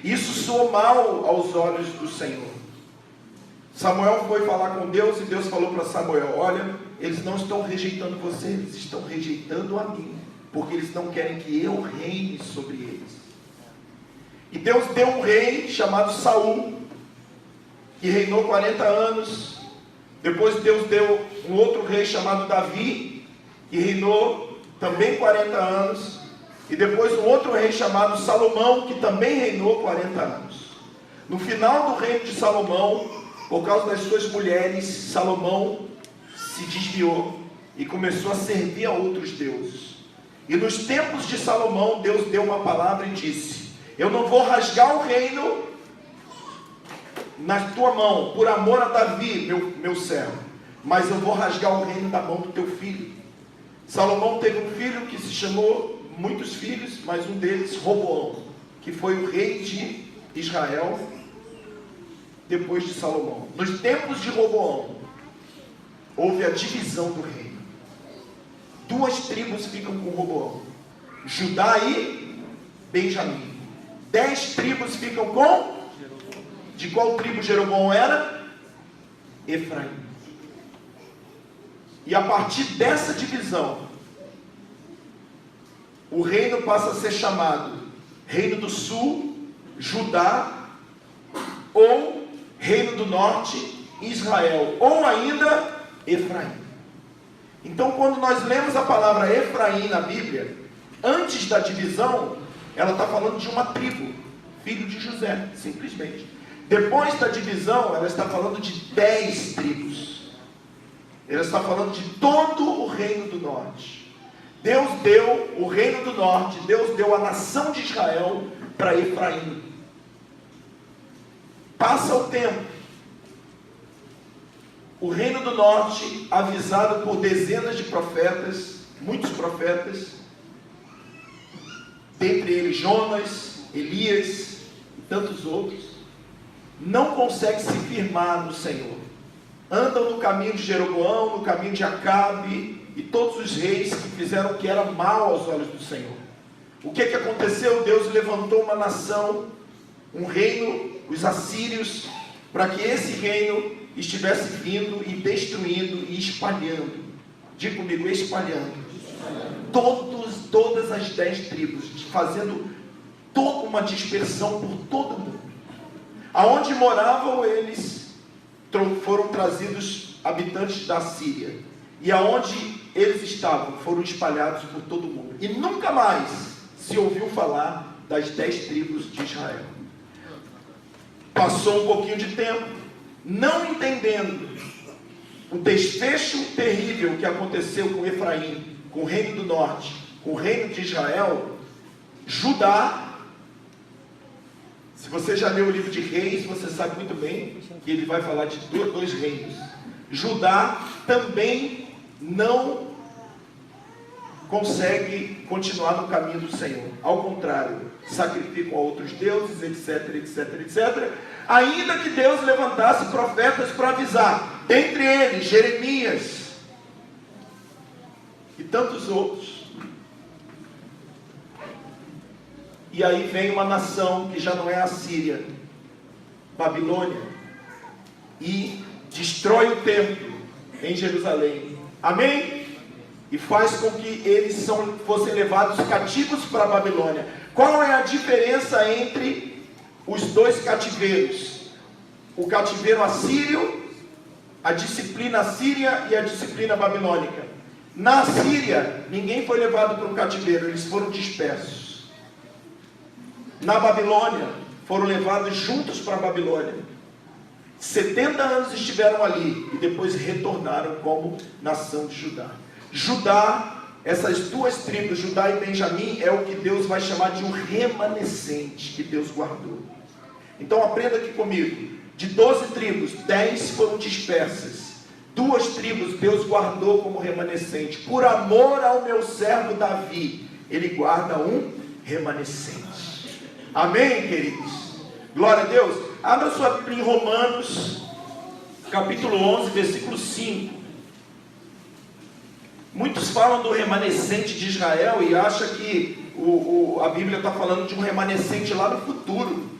S1: Isso soou mal aos olhos do Senhor. Samuel foi falar com Deus e Deus falou para Samuel: olha, eles não estão rejeitando você, eles estão rejeitando a mim, porque eles não querem que eu reine sobre eles. E Deus deu um rei chamado Saul, que reinou 40 anos. Depois Deus deu um outro rei chamado Davi, que reinou também 40 anos. E depois um outro rei chamado Salomão, que também reinou 40 anos. No final do reino de Salomão, por causa das suas mulheres, Salomão se desviou e começou a servir a outros deuses. E nos tempos de Salomão, Deus deu uma palavra e disse: eu não vou rasgar o reino na tua mão, por amor a Davi, meu servo, mas eu vou rasgar o reino da mão do teu filho. Salomão teve um filho que se chamou, muitos filhos, mas um deles, Roboão, que foi o rei de Israel depois de Salomão. Nos tempos de Roboão, houve a divisão do reino. 2 tribos ficam com Roboão: Judá e Benjamim. 10 tribos ficam com... De qual tribo Jeroboão era? Efraim. E a partir dessa divisão, o reino passa a ser chamado Reino do Sul, Judá, ou Reino do Norte, Israel, ou ainda Efraim. Então, quando nós lemos a palavra Efraim na Bíblia, antes da divisão, ela está falando de uma tribo, filho de José, simplesmente. Depois da divisão, ela está falando de 10 tribos. Ela está falando de todo o reino do norte. Deus deu o reino do norte, Deus deu a nação de Israel para Efraim. Passa o tempo. O reino do norte, avisado por dezenas de profetas, muitos profetas, dentre eles Jonas, Elias e tantos outros, não consegue se firmar no Senhor. Andam no caminho de Jeroboão, no caminho de Acabe e todos os reis que fizeram o que era mal aos olhos do Senhor. O que aconteceu? Deus levantou uma nação, um reino, os assírios, para que esse reino estivesse vindo e destruindo e espalhando. Diga comigo, espalhando. Todas as 10 tribos, fazendo toda uma dispersão por todo o mundo. Aonde moravam eles, foram trazidos habitantes da Síria. E aonde eles estavam, foram espalhados por todo o mundo. E nunca mais se ouviu falar das 10 tribos de Israel. Passou um pouquinho de tempo, não entendendo o desfecho terrível que aconteceu com Efraim, com o reino do norte, com o reino de Israel. Judá, se você já leu o livro de Reis, você sabe muito bem que ele vai falar de 2 reinos. Judá também não consegue continuar no caminho do Senhor. Ao contrário, sacrificam a outros deuses, etc, etc, etc. Ainda que Deus levantasse profetas para avisar, dentre eles Jeremias e tantos outros. E aí vem uma nação que já não é a Síria, Babilônia, e destrói o templo em Jerusalém. Amém? E faz com que eles fossem levados cativos para a Babilônia. Qual é a diferença entre os 2 cativeiros? o cativeiro assírio, a disciplina assíria e a disciplina babilônica. Na Síria, ninguém foi levado para o cativeiro, eles foram dispersos. Na Babilônia, foram levados juntos para a Babilônia. 70 anos estiveram ali e depois retornaram como nação de Judá. Judá, essas duas tribos, Judá e Benjamim, é o que Deus vai chamar de um remanescente que Deus guardou. Então aprenda aqui comigo, de 12 tribos, 10 foram dispersas. 2 tribos Deus guardou como remanescente. Por amor ao meu servo Davi, ele guarda um remanescente. Amém, queridos? Glória a Deus. Abra sua Bíblia em Romanos, capítulo 11, versículo 5. Muitos falam do remanescente de Israel e acham que a Bíblia está falando de um remanescente lá no futuro.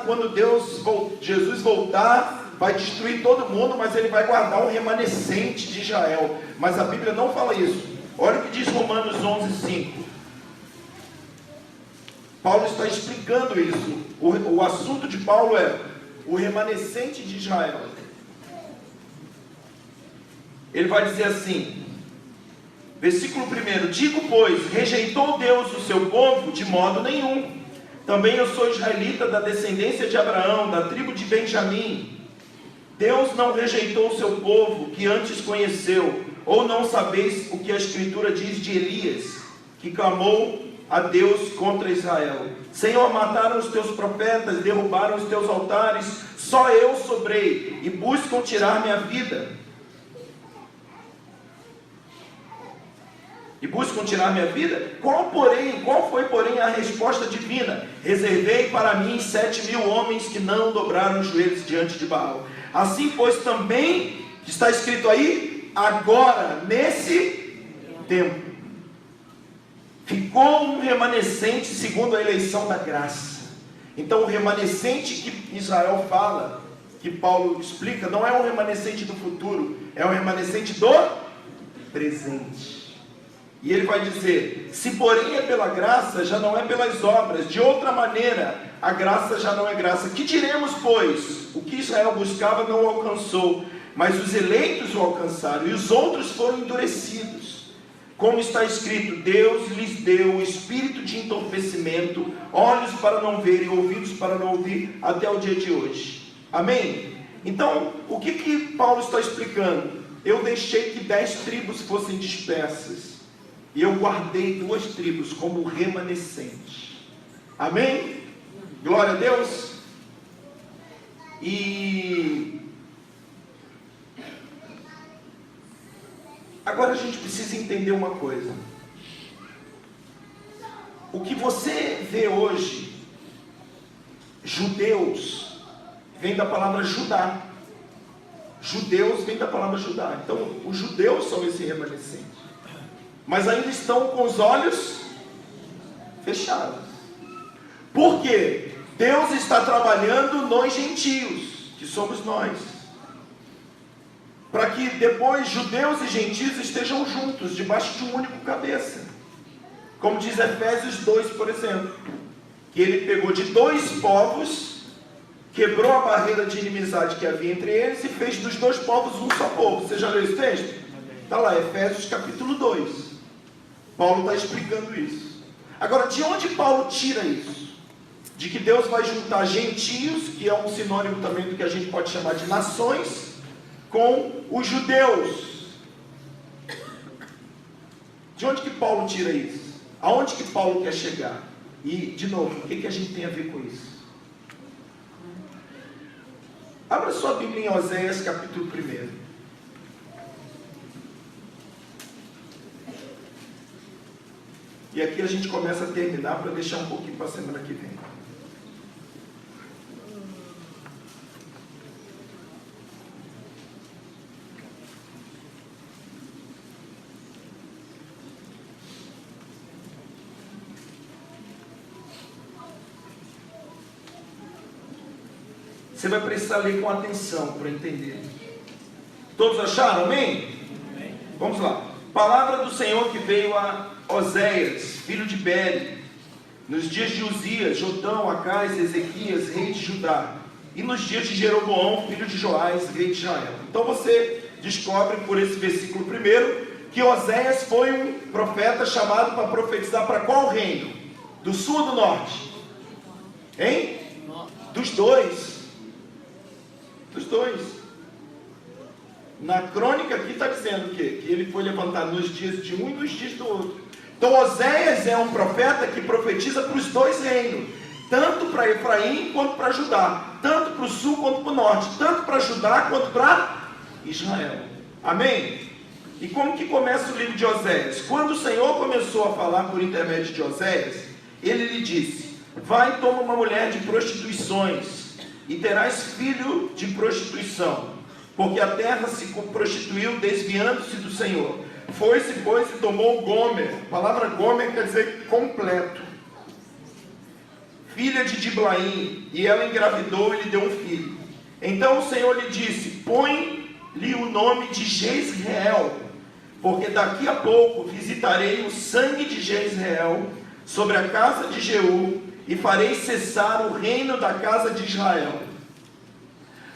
S1: Quando Jesus voltar, vai destruir todo mundo, mas ele vai guardar um remanescente de Israel. Mas a Bíblia não fala isso. Olha o que diz Romanos 11, 5. Paulo está explicando isso. O assunto de Paulo é o remanescente de Israel. Ele vai dizer assim, versículo 1: digo, pois, rejeitou Deus o seu povo? De modo nenhum. Também eu sou israelita, da descendência de Abraão, da tribo de Benjamim. Deus não rejeitou o seu povo que antes conheceu. Ou não sabeis o que a Escritura diz de Elias, que clamou a Deus contra Israel: Senhor, mataram os teus profetas, derrubaram os teus altares, só eu sobrei, e buscam tirar minha vida. Qual foi, porém, a resposta divina? Reservei para mim 7.000 homens que não dobraram os joelhos diante de Baal. Assim, pois, também está escrito aí, agora, nesse tempo, ficou um remanescente segundo a eleição da graça. Então o remanescente que Israel fala, que Paulo explica, não é um remanescente do futuro, é um remanescente do presente. E ele vai dizer: se porém é pela graça, já não é pelas obras. De outra maneira, a graça já não é graça. Que diremos, pois? O que Israel buscava não o alcançou, mas os eleitos o alcançaram, e os outros foram endurecidos. Como está escrito: Deus lhes deu o espírito de entorpecimento, olhos para não ver e ouvidos para não ouvir, até o dia de hoje. Amém? Então, o que Paulo está explicando? Eu deixei que 10 tribos fossem dispersas, e eu guardei 2 tribos como remanescente. Amém? Glória a Deus. E agora a gente precisa entender uma coisa. O que você vê hoje, judeus, vem da palavra Judá. Judeus vem da palavra Judá. Então, os judeus são esse remanescente, mas ainda estão com os olhos fechados. Por quê? Deus está trabalhando nos gentios, que somos nós, para que depois judeus e gentios estejam juntos, debaixo de um único cabeça. Como diz Efésios 2, por exemplo, que ele pegou de 2 povos, quebrou a barreira de inimizade que havia entre eles e fez dos 2 povos um só povo. Você já leu esse texto? Está lá, Efésios capítulo 2. Paulo está explicando isso. Agora, de onde Paulo tira isso? De que Deus vai juntar gentios, que é um sinônimo também do que a gente pode chamar de nações, com os judeus. De onde que Paulo tira isso? Aonde que Paulo quer chegar? E, de novo, o que a gente tem a ver com isso? Abra sua Bíblia em Oséias capítulo 1. E aqui a gente começa a terminar para deixar um pouquinho para a semana que vem. Você vai precisar ler com atenção para entender. Todos acharam? Amém? Amém? Vamos lá. Palavra do Senhor que veio a Oséias, filho de Beri, nos dias de Uzias, Jotão, Acais, Ezequias, rei de Judá. e nos dias de Jeroboão, filho de Joás, rei de Israel. Então você descobre por esse versículo primeiro que Oséias foi um profeta chamado para profetizar para qual reino? Do sul ou do norte? Hein? Dos dois. Dos dois. Na crônica aqui está dizendo o quê? Que ele foi levantado nos dias de um e nos dias do outro. Então Oséias é um profeta que profetiza para os dois reinos, tanto para Efraim quanto para Judá, tanto para o sul quanto para o norte, tanto para Judá quanto para Israel. Amém? E como que começa o livro de Oséias? Quando o Senhor começou a falar por intermédio de Oséias, ele lhe disse: vai e toma uma mulher de prostituições, e terás filho de prostituição, porque a terra se prostituiu, desviando-se do Senhor. Foi-se, pois, e tomou Gomer. A palavra Gomer quer dizer completo, filha de Diblaim, e ela engravidou e lhe deu um filho. Então o Senhor lhe disse: põe-lhe o nome de Jezreel, porque daqui a pouco visitarei o sangue de Jezreel sobre a casa de Jeú, e farei cessar o reino da casa de Israel.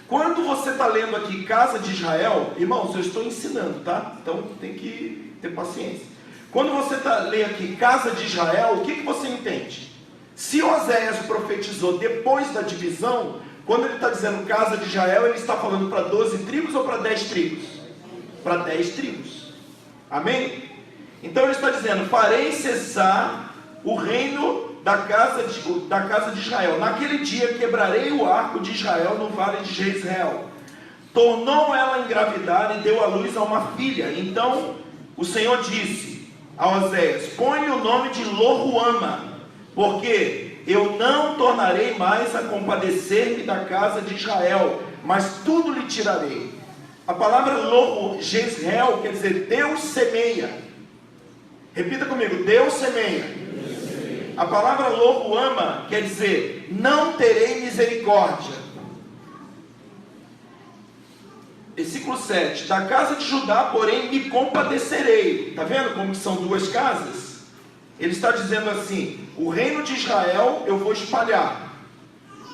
S1: Quando você está lendo aqui casa de Israel, irmãos, eu estou ensinando, tá? Então tem que ter paciência. Quando você lê aqui casa de Israel, o que você entende? Se Oséias profetizou depois da divisão, quando ele está dizendo casa de Israel, ele está falando para 12 tribos ou para 10 tribos? Para 10 tribos. Amém? Então ele está dizendo: farei cessar o reino da casa de Israel. Naquele dia quebrarei o arco de Israel no vale de Jezreel. Tornou ela a engravidar e deu à luz a uma filha. Então o Senhor disse a Oséias: põe-lhe o nome de Lo-ruama, porque eu não tornarei mais a compadecer-me da casa de Israel, mas tudo lhe tirarei. A palavra Jezreel quer dizer Deus semeia. Repita comigo: Deus semeia. A palavra Lo-ruama quer dizer não terei misericórdia. Versículo 7: da casa de Judá, porém, me compadecerei. Está vendo como são duas casas? Ele está dizendo assim: o reino de Israel eu vou espalhar,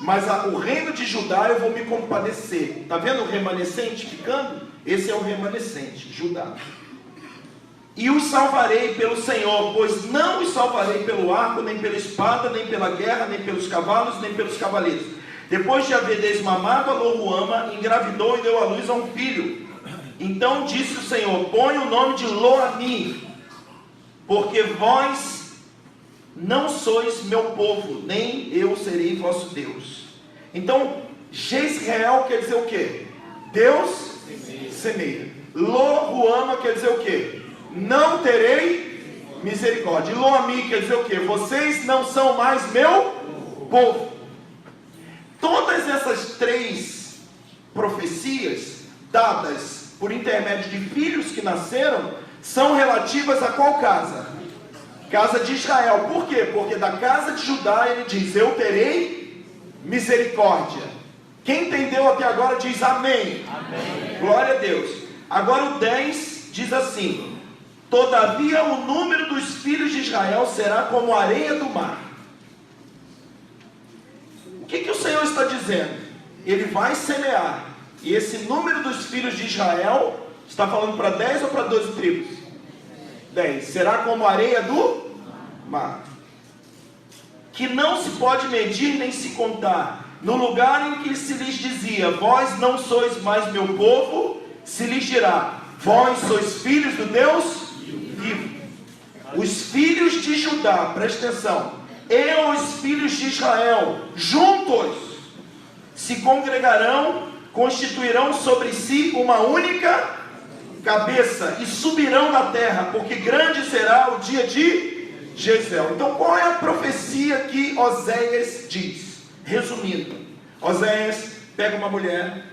S1: mas o reino de Judá eu vou me compadecer. Está vendo o remanescente ficando? Esse é o remanescente, Judá. E os salvarei pelo Senhor, pois não os salvarei pelo arco, nem pela espada, nem pela guerra, nem pelos cavalos, nem pelos cavaleiros. Depois de haver desmamado a Lo-ruama, engravidou e deu à luz a um filho. Então disse o Senhor: põe o nome de Lo-ammi, porque vós não sois meu povo, nem eu serei vosso Deus. Então Jezreel quer dizer o quê? Deus semeia. Lo-ruama quer dizer o quê? Não terei misericórdia. E Lo-ammi quer dizer o quê? Vocês não são mais meu povo. Todas essas três profecias dadas por intermédio de filhos que nasceram são relativas a qual casa? Casa de Israel. Por quê? Porque da casa de Judá ele diz: eu terei misericórdia. Quem entendeu até agora diz amém. Amém. Glória a Deus. Agora o 10 diz assim: todavia o número dos filhos de Israel será como a areia do mar. O que o Senhor está dizendo? Ele vai semear, e esse número dos filhos de Israel, está falando para 10 ou para 12 tribos? 10. Será como a areia do mar, que não se pode medir nem se contar. No lugar em que se lhes dizia: vós não sois mais meu povo, se lhes dirá: vós sois filhos do Deus vivo. Os filhos de Judá, presta atenção, e os filhos de Israel juntos se congregarão, constituirão sobre si uma única cabeça e subirão da terra, porque grande será o dia de Jezreel. Então qual é a profecia que Oséias diz? Resumindo, Oséias pega uma mulher,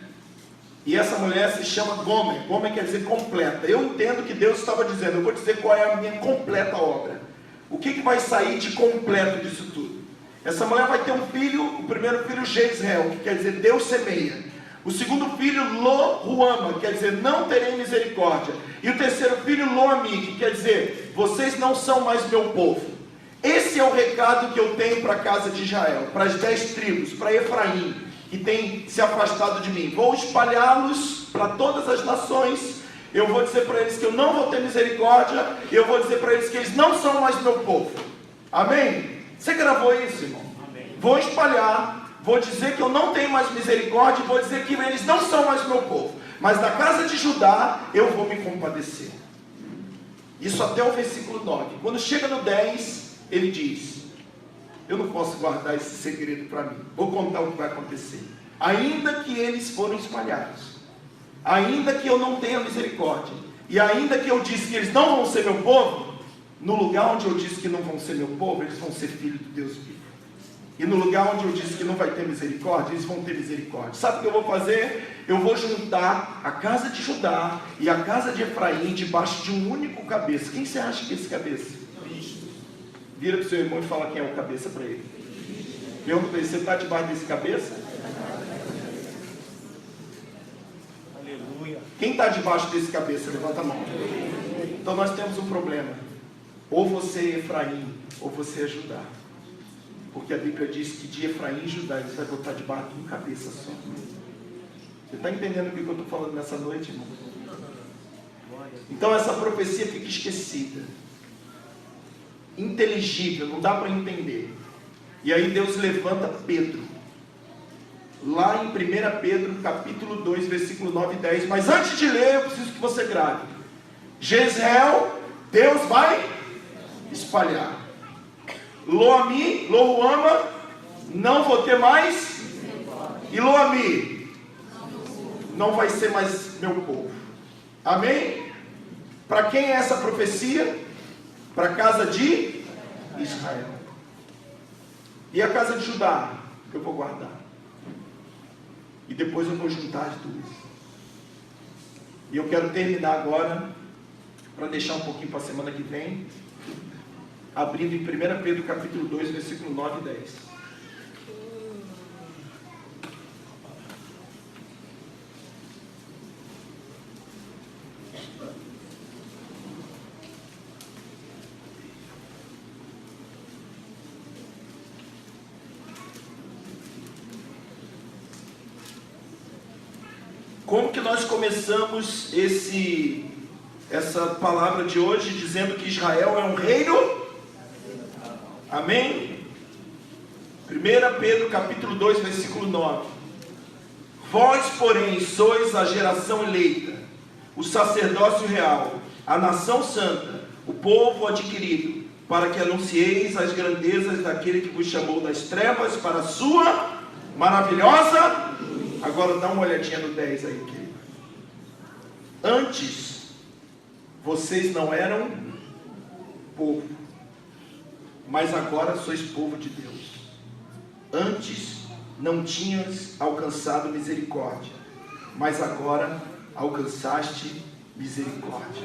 S1: e essa mulher se chama Gomer. Gomer quer dizer completa. Eu entendo que Deus estava dizendo: eu vou dizer qual é a minha completa obra. O que vai sair de completo disso tudo? Essa mulher vai ter um filho, o primeiro filho Jezreel, que quer dizer Deus semeia. O segundo filho Lo-ruama, quer dizer não terei misericórdia. E o terceiro filho Lo-ammi, que quer dizer vocês não são mais meu povo. Esse é o recado que eu tenho para a casa de Israel, para as 10 tribos, para Efraim. que têm se afastado de mim. Vou espalhá-los para todas as nações. Eu vou dizer para eles que eu não vou ter misericórdia. Eu vou dizer para eles que eles não são mais meu povo. Amém? Você gravou isso, irmão? Amém. Vou espalhar, vou dizer que eu não tenho mais misericórdia, vou dizer que eles não são mais meu povo. Mas da casa de Judá eu vou me compadecer. Isso até o versículo 9. Quando chega no 10, ele diz: eu não posso guardar esse segredo para mim. Vou contar o que vai acontecer. Ainda que eles foram espalhados, ainda que eu não tenha misericórdia, e ainda que eu disse que eles não vão ser meu povo, no lugar onde eu disse que não vão ser meu povo, eles vão ser filhos do Deus vivo. E no lugar onde eu disse que não vai ter misericórdia, eles vão ter misericórdia. Sabe o que eu vou fazer? Eu vou juntar a casa de Judá e a casa de Efraim debaixo de um único cabeça. Quem você acha que é esse cabeça? Vira para o seu irmão e fala quem é o cabeça para ele. Pergunta para ele: você está debaixo desse cabeça? Aleluia. Quem está debaixo desse cabeça? Levanta a mão. Então nós temos um problema. Ou você é Efraim, ou você é Judá. Porque a Bíblia diz que de Efraim e Judá eles vai botar debaixo de uma cabeça só. Você está entendendo o que eu estou falando nessa noite, irmão? Então essa profecia fica esquecida, inteligível, não dá para entender. E aí Deus levanta Pedro, lá em 1 Pedro capítulo 2, versículo 9 e 10. Mas antes de ler, eu preciso que você grave: Jezreel, Deus vai espalhar. Lo-Ammi, Lo-Ruama, não vou ter mais. E Lo-Ammi, não vai ser mais meu povo. Amém? Para quem é essa profecia? Para a casa de Israel. E a casa de Judá, eu vou guardar. E depois eu vou juntar as duas. E eu quero terminar agora, para deixar um pouquinho para a semana que vem, abrindo em 1 Pedro capítulo 2, versículo 9 e 10. Como que nós começamos essa palavra de hoje dizendo que Israel é um reino? Amém? 1 Pedro capítulo 2, versículo 9. Vós, porém, sois a geração eleita, o sacerdócio real, a nação santa, o povo adquirido, para que anuncieis as grandezas daquele que vos chamou das trevas para a sua maravilhosa. Agora dá uma olhadinha no 10 aí, querido. Antes, vocês não eram povo, mas agora sois povo de Deus. Antes não tinhas alcançado misericórdia, mas agora alcançaste misericórdia.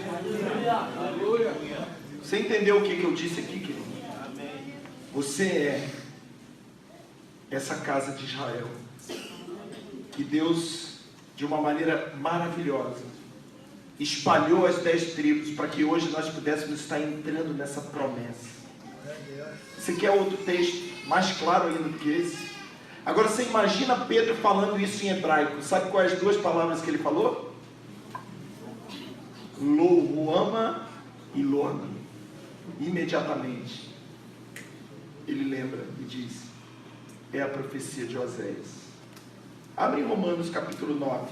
S1: Você entendeu o que eu disse aqui, querido? Você é essa casa de Israel, que Deus, de uma maneira maravilhosa, espalhou as 10 tribos para que hoje nós pudéssemos estar entrando nessa promessa. Você quer outro texto mais claro ainda do que esse? Agora você imagina Pedro falando isso em hebraico. Sabe quais as duas palavras que ele falou? Lo-Ruama e Lo-Ammi. Imediatamente ele lembra e diz: é a profecia de Oséias. Abre em Romanos capítulo 9.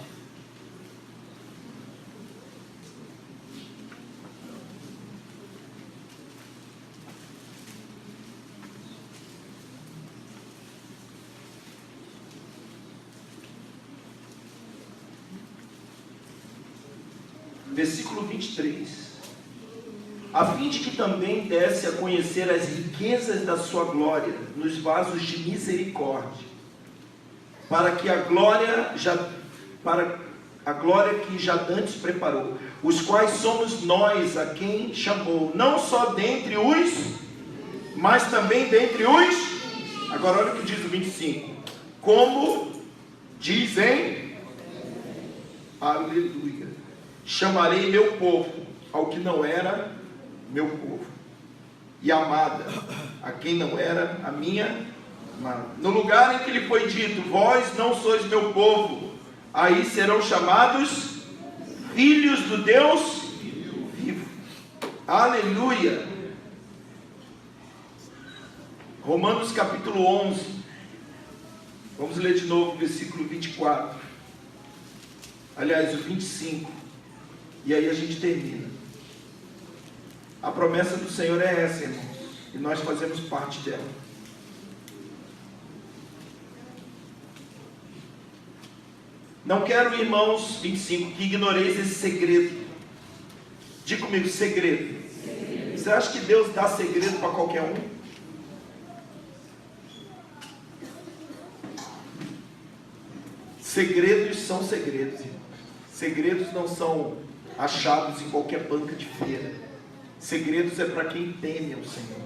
S1: Versículo 23. A fim de que também desse a conhecer as riquezas da sua glória nos vasos de misericórdia, para a glória que já dantes preparou, os quais somos nós a quem chamou, não só dentre os, mas também dentre os. Agora olha o que diz o 25. Como dizem, aleluia, chamarei meu povo ao que não era meu povo, e amada a quem não era a minha No lugar em que lhe foi dito: vós não sois meu povo, aí serão chamados filhos do Deus vivo. Aleluia. Romanos capítulo 11. Vamos ler de novo o versículo 24. Aliás, o 25. E aí a gente termina. A promessa do Senhor é essa, irmãos, e nós fazemos parte dela. Não quero, irmãos, 25, que ignoreis esse segredo. Diga comigo, segredo. Você acha que Deus dá segredo para qualquer um? Segredos são segredos, irmãos. Segredos não são achados em qualquer banca de feira. Segredos é para quem teme ao Senhor.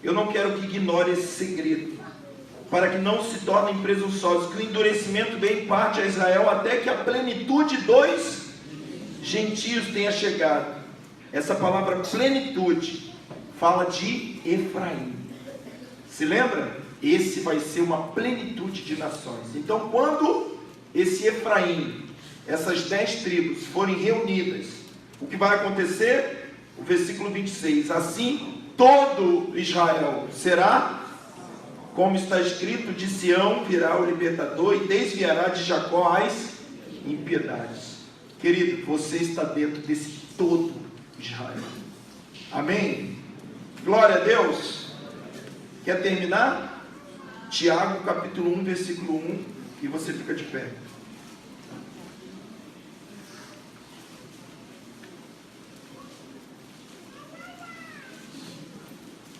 S1: Eu não quero que ignore esse segredo, para que não se tornem presunçosos, que o endurecimento dê em parte a Israel, até que a plenitude dos gentios tenha chegado. Essa palavra plenitude fala de Efraim. Se lembra? Esse vai ser uma plenitude de nações. Então, quando esse Efraim, essas 10 tribos forem reunidas, o que vai acontecer? O versículo 26, assim todo Israel será, como está escrito, de Sião virá o libertador e desviará de Jacó as impiedades. Querido, você está dentro desse todo Israel. Amém? Glória a Deus. Quer terminar? Tiago capítulo 1, versículo 1, e você fica de pé.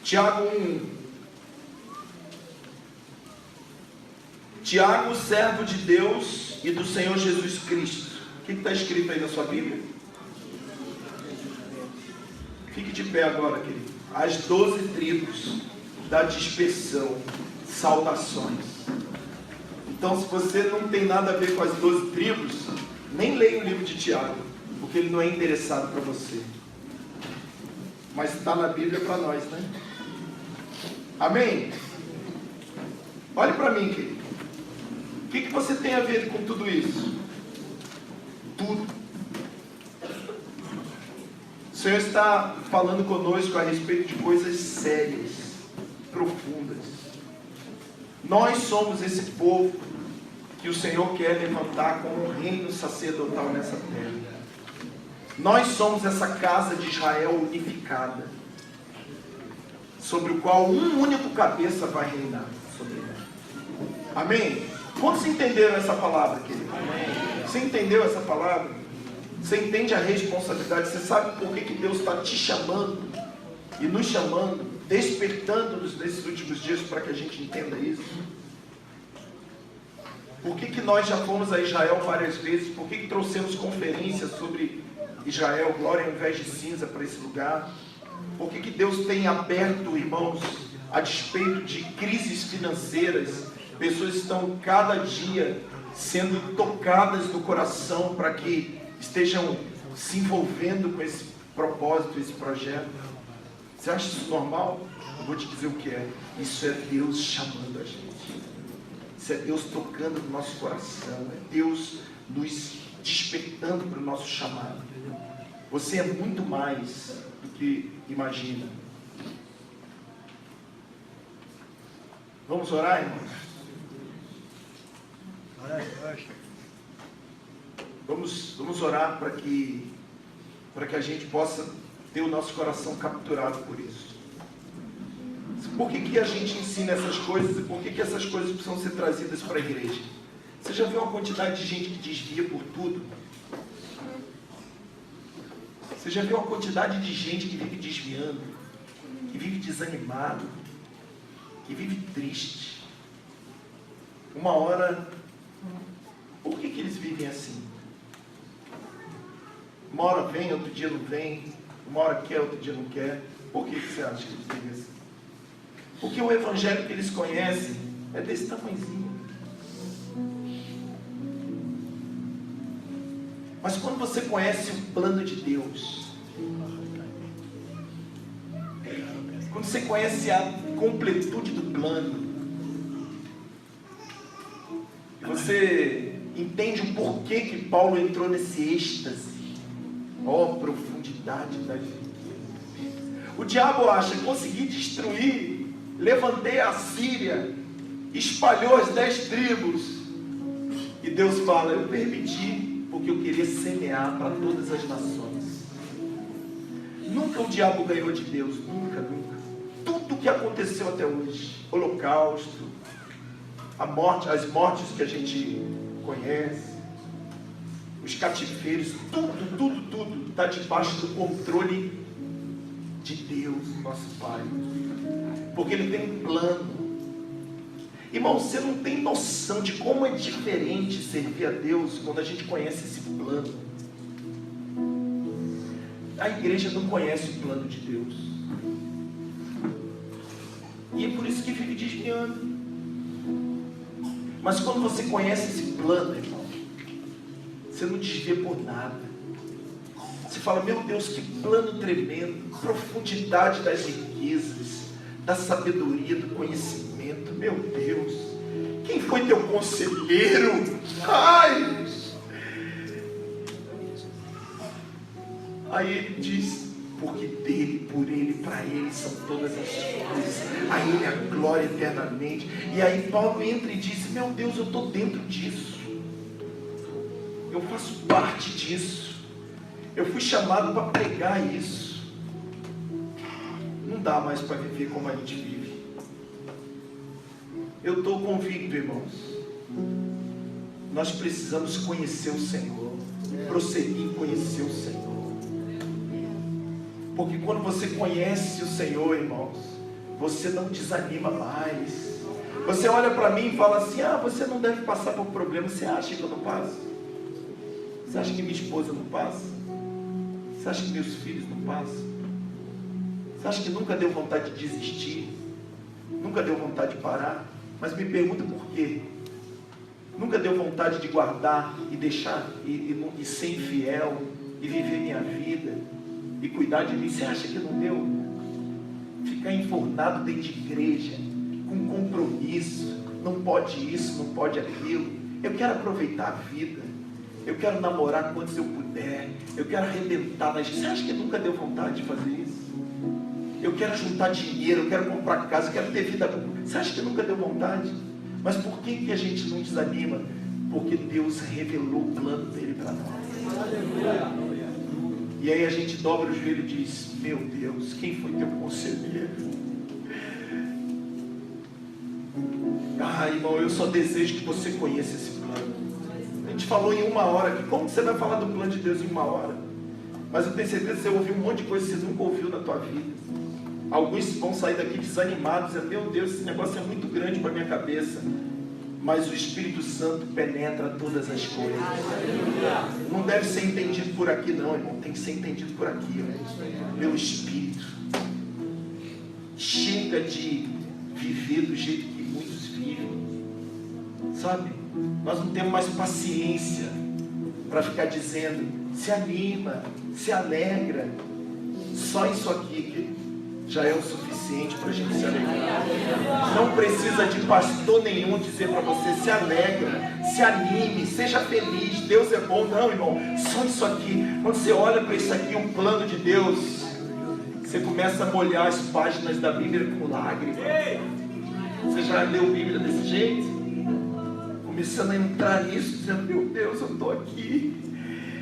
S1: Tiago 1. Tiago, servo de Deus e do Senhor Jesus Cristo. O que está escrito aí na sua Bíblia? Fique de pé agora, querido. As 12 tribos da dispersão. Saudações. Então, se você não tem nada a ver com as 12 tribos, nem leia o livro de Tiago, porque ele não é interessado para você. Mas está na Bíblia para nós, né? Amém? Olhe para mim, querido. O que você tem a ver com tudo isso? Tudo. O Senhor está falando conosco a respeito de coisas sérias, profundas. Nós somos esse povo que o Senhor quer levantar como um reino sacerdotal nessa terra. Nós somos essa casa de Israel unificada, sobre o qual um único cabeça vai reinar sobre ele. Amém? Quantos entenderam essa palavra, querido? Amém. Você entendeu essa palavra? Você entende a responsabilidade? Você sabe por que Deus está te chamando e nos chamando, despertando-nos nesses últimos dias para que a gente entenda isso? Por que nós já fomos a Israel várias vezes? Por que trouxemos conferências sobre Israel, glória ao invés de cinza, para esse lugar? Por que Deus tem aberto, irmãos, a despeito de crises financeiras, pessoas estão cada dia sendo tocadas no coração para que estejam se envolvendo com esse propósito, esse projeto? Você acha isso normal? Eu vou te dizer o que é. Isso é Deus chamando a gente. Isso é Deus tocando no nosso coração. É Deus nos despertando para o nosso chamado. Você é muito mais do que imagina. Vamos orar, irmãos? Vamos orar para que a gente possa ter o nosso coração capturado por isso. Por que a gente ensina essas coisas e por que essas coisas precisam ser trazidas para a igreja? Você já viu a quantidade de gente que desvia por tudo? Você já viu a quantidade de gente que vive desviando, que vive desanimado, que vive triste? Uma hora, por que eles vivem assim? Uma hora vem, outro dia não vem, uma hora quer, outro dia não quer. Por que você acha que eles vivem assim? Porque o evangelho que eles conhecem é desse tamanhozinho. Mas quando você conhece o plano de Deus, quando você conhece a completude do plano, Você entende o porquê que Paulo entrou nesse êxtase? Profundidade da riqueza. O diabo acha, consegui destruir, levantei a Síria, espalhou as 10 tribos. E Deus fala, eu permiti, porque eu queria semear para todas as nações. Nunca o diabo ganhou de Deus, nunca, nunca. Tudo que aconteceu até hoje, holocausto, as mortes que a gente conhece, os cativeiros, tudo está debaixo do controle de Deus, nosso Pai, porque Ele tem um plano. Irmão, você não tem noção de como é diferente servir a Deus quando a gente conhece esse plano. A igreja não conhece o plano de Deus, e é por isso que vive desviando. Mas quando você conhece esse plano, irmão, você não desvia por nada. Você fala, meu Deus, que plano tremendo, profundidade das riquezas, da sabedoria, do conhecimento. Meu Deus, quem foi teu conselheiro? Ai! Aí ele diz, porque dele, por ele, para ele são todas as coisas, a ele a glória eternamente. E aí Paulo entra e diz, meu Deus, eu estou dentro disso, eu faço parte disso, eu fui chamado para pregar isso. Não dá mais para viver como a gente vive. Eu estou convicto, irmãos, nós precisamos conhecer o Senhor, prosseguir em conhecer o Senhor. Porque quando você conhece o Senhor, irmãos, você não desanima mais. Você olha para mim e fala assim, você não deve passar por problema. Você acha que eu não passo? Você acha que minha esposa não passa? Você acha que meus filhos não passam? Você acha que nunca deu vontade de desistir? Nunca deu vontade de parar? Mas me pergunta por quê? Nunca deu vontade de guardar e deixar, e ser infiel, e viver minha vida, e cuidar de mim? Você acha que não deu? Ficar enfornado dentro de igreja, com compromisso, não pode isso, não pode aquilo. Eu quero aproveitar a vida, eu quero namorar quantos eu puder, eu quero arrebentar nas... Você acha que nunca deu vontade de fazer isso? Eu quero juntar dinheiro, eu quero comprar casa, eu quero ter vida. Você acha que nunca deu vontade? Mas por que a gente não desanima? Porque Deus revelou o plano dele para nós. E aí a gente dobra o joelho e diz, meu Deus, quem foi teu conselheiro? Irmão, eu só desejo que você conheça esse plano. A gente falou em 1 hora aqui. Como você vai falar do plano de Deus em 1 hora? Mas eu tenho certeza que você ouviu um monte de coisa que você nunca ouviu na tua vida. Alguns vão sair daqui desanimados, dizendo, meu Deus, esse negócio é muito grande para a minha cabeça. Mas o Espírito Santo penetra todas as coisas. Não deve ser entendido por aqui não, irmão. Tem que ser entendido por aqui, pelo Espírito. Chega de viver do jeito que muitos vivem, sabe? Nós não temos mais paciência para ficar dizendo, se anima, se alegra. Só isso aqui já é o suficiente para a gente se alegrar. Não precisa de pastor nenhum dizer para você, se alegra, se anime, seja feliz, Deus é bom. Não, irmão, só isso aqui. Quando você olha para isso aqui, um plano de Deus, você começa a molhar as páginas da Bíblia com lágrimas. Você já leu a Bíblia desse jeito? Começando a entrar nisso, dizendo, meu Deus, eu estou aqui.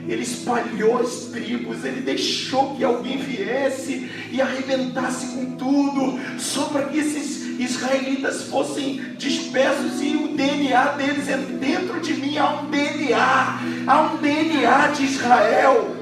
S1: Ele espalhou as tribos, ele deixou que alguém viesse e arrebentasse com tudo, só para que esses israelitas fossem dispersos, e o DNA deles é dentro de mim. Há um DNA de Israel,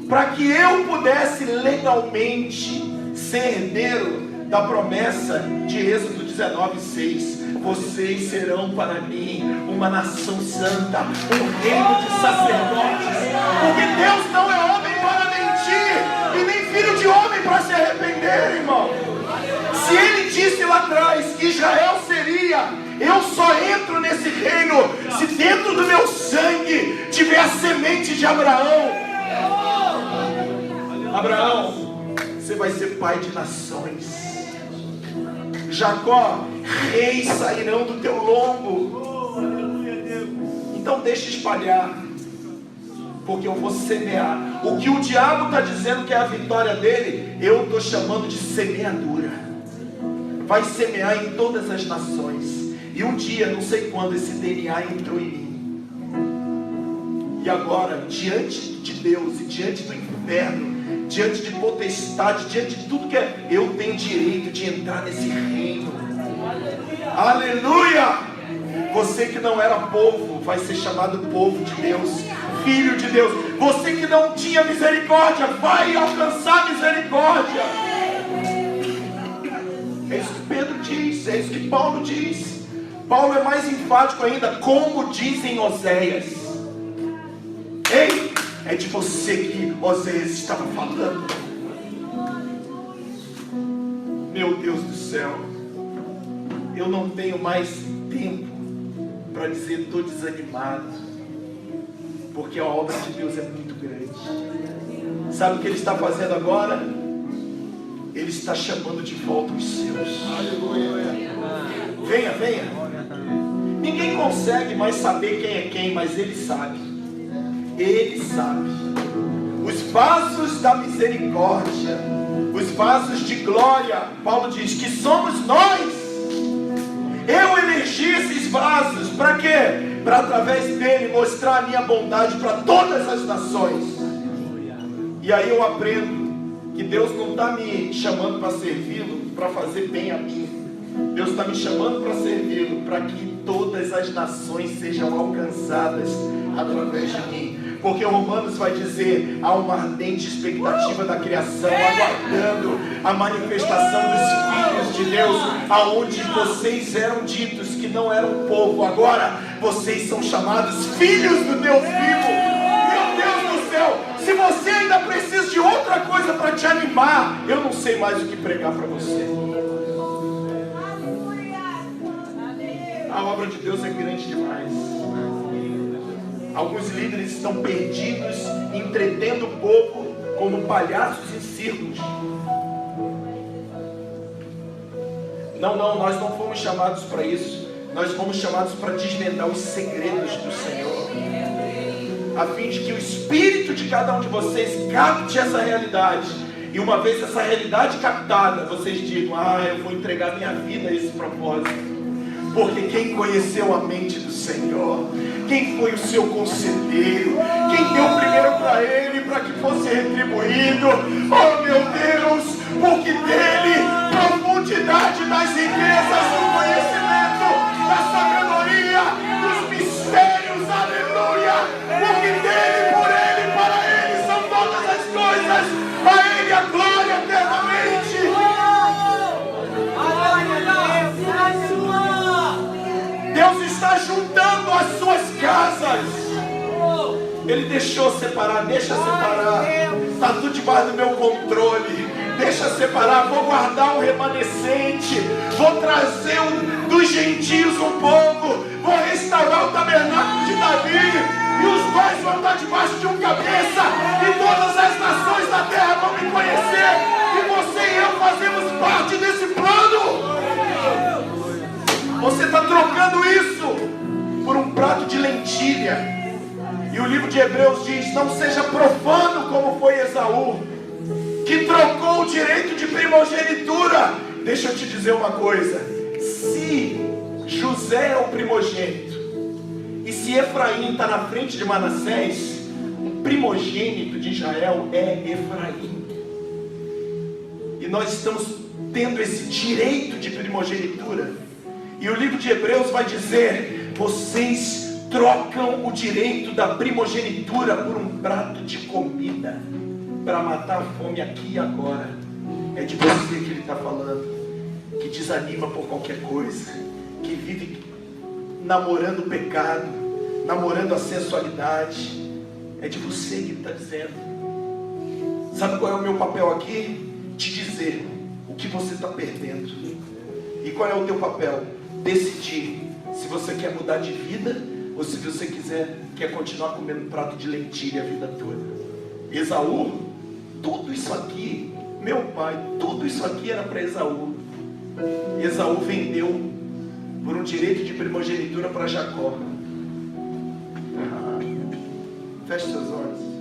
S1: para que eu pudesse legalmente ser herdeiro da promessa de Êxodo 19:6. Vocês serão para mim uma nação santa, um reino de sacerdotes. Porque Deus não é homem para mentir, e nem filho de homem para se arrepender, irmão. Se Ele disse lá atrás que Israel seria, eu só entro nesse reino se dentro do meu sangue tiver a semente de Abraão. Abraão, você vai ser pai de nações. Jacó, reis sairão do teu lombo. Então deixa espalhar, porque eu vou semear. O que o diabo está dizendo que é a vitória dele, eu estou chamando de semeadura. Vai semear em todas as nações. E um dia, não sei quando, esse DNA entrou em mim. E agora, diante de Deus e diante do inferno, diante de potestade, diante de tudo que é, eu tenho direito de entrar nesse reino. Aleluia! Você que não era povo, vai ser chamado povo de Deus, filho de Deus. Você que não tinha misericórdia, vai alcançar misericórdia. É isso que Pedro diz, é isso que Paulo diz. Paulo é mais enfático ainda, como dizem Oséias. Ei, é de você que Oséias estava falando. Meu Deus do céu, eu não tenho mais tempo para dizer estou desanimado, porque a obra de Deus é muito grande. Sabe o que Ele está fazendo agora? Ele está chamando de volta os seus. Venha, venha. Ninguém consegue mais saber quem é quem, mas Ele sabe. Ele sabe. Os vasos da misericórdia, os vasos de glória, Paulo diz que somos nós. Eu elegi esses vasos, para quê? Para através dele mostrar a minha bondade para todas as nações. E aí eu aprendo que Deus não está me chamando para servi-lo, para fazer bem a mim. Deus está me chamando para servi-lo, para que todas as nações sejam alcançadas através de mim. Porque Romanos vai dizer, há uma ardente expectativa da criação, aguardando a manifestação dos filhos de Deus, aonde vocês eram ditos que não eram povo, agora vocês são chamados filhos do Deus vivo. Meu Deus do céu, se você ainda precisa de outra coisa para te animar, eu não sei mais o que pregar para você. A obra de Deus é grande demais. Alguns líderes estão perdidos, entretendo o povo como palhaços em circos. Não, nós não fomos chamados para isso. Nós fomos chamados para desvendar os segredos do Senhor, a fim de que o espírito de cada um de vocês capte essa realidade. E uma vez essa realidade captada, vocês digam, eu vou entregar minha vida a esse propósito. Porque quem conheceu a mente do Senhor, quem foi o seu conselheiro, quem deu primeiro para ele, para que fosse retribuído, oh meu Deus, porque dele, profundidade das riquezas, do conhecimento, da sabedoria, dos mistérios, aleluia, porque dele, por ele, para ele são todas as coisas, a ele a glória eternamente. Deus está juntando as suas casas. Ele deixou separar, deixa separar. Está tudo debaixo do meu controle. Deixa separar, vou guardar um remanescente. Vou trazer dos gentios um povo. Vou restaurar o tabernáculo de Davi. E os dois vão estar debaixo de um cabeça. E todas as nações da terra vão me conhecer. E você e eu fazemos parte desse plano. Você está trocando isso por um prato de lentilha. E o livro de Hebreus diz, não seja profano como foi Esaú, que trocou o direito de primogenitura. Deixa eu te dizer uma coisa. Se José é o primogênito, e se Efraim está na frente de Manassés, o primogênito de Israel é Efraim. E nós estamos tendo esse direito de primogenitura. E o livro de Hebreus vai dizer, vocês trocam o direito da primogenitura por um prato de comida, para matar a fome aqui e agora. É de você que ele está falando, que desanima por qualquer coisa, que vive namorando o pecado, namorando a sensualidade. É de você que ele está dizendo. Sabe qual é o meu papel aqui? Te dizer o que você está perdendo. E qual é o teu papel? Decidir se você quer mudar de vida ou se você quer continuar comendo prato de lentilha a vida toda. Esaú, tudo isso aqui, meu pai, tudo isso aqui era para Esaú. Esaú vendeu por um direito de primogenitura para Jacó. Feche seus olhos.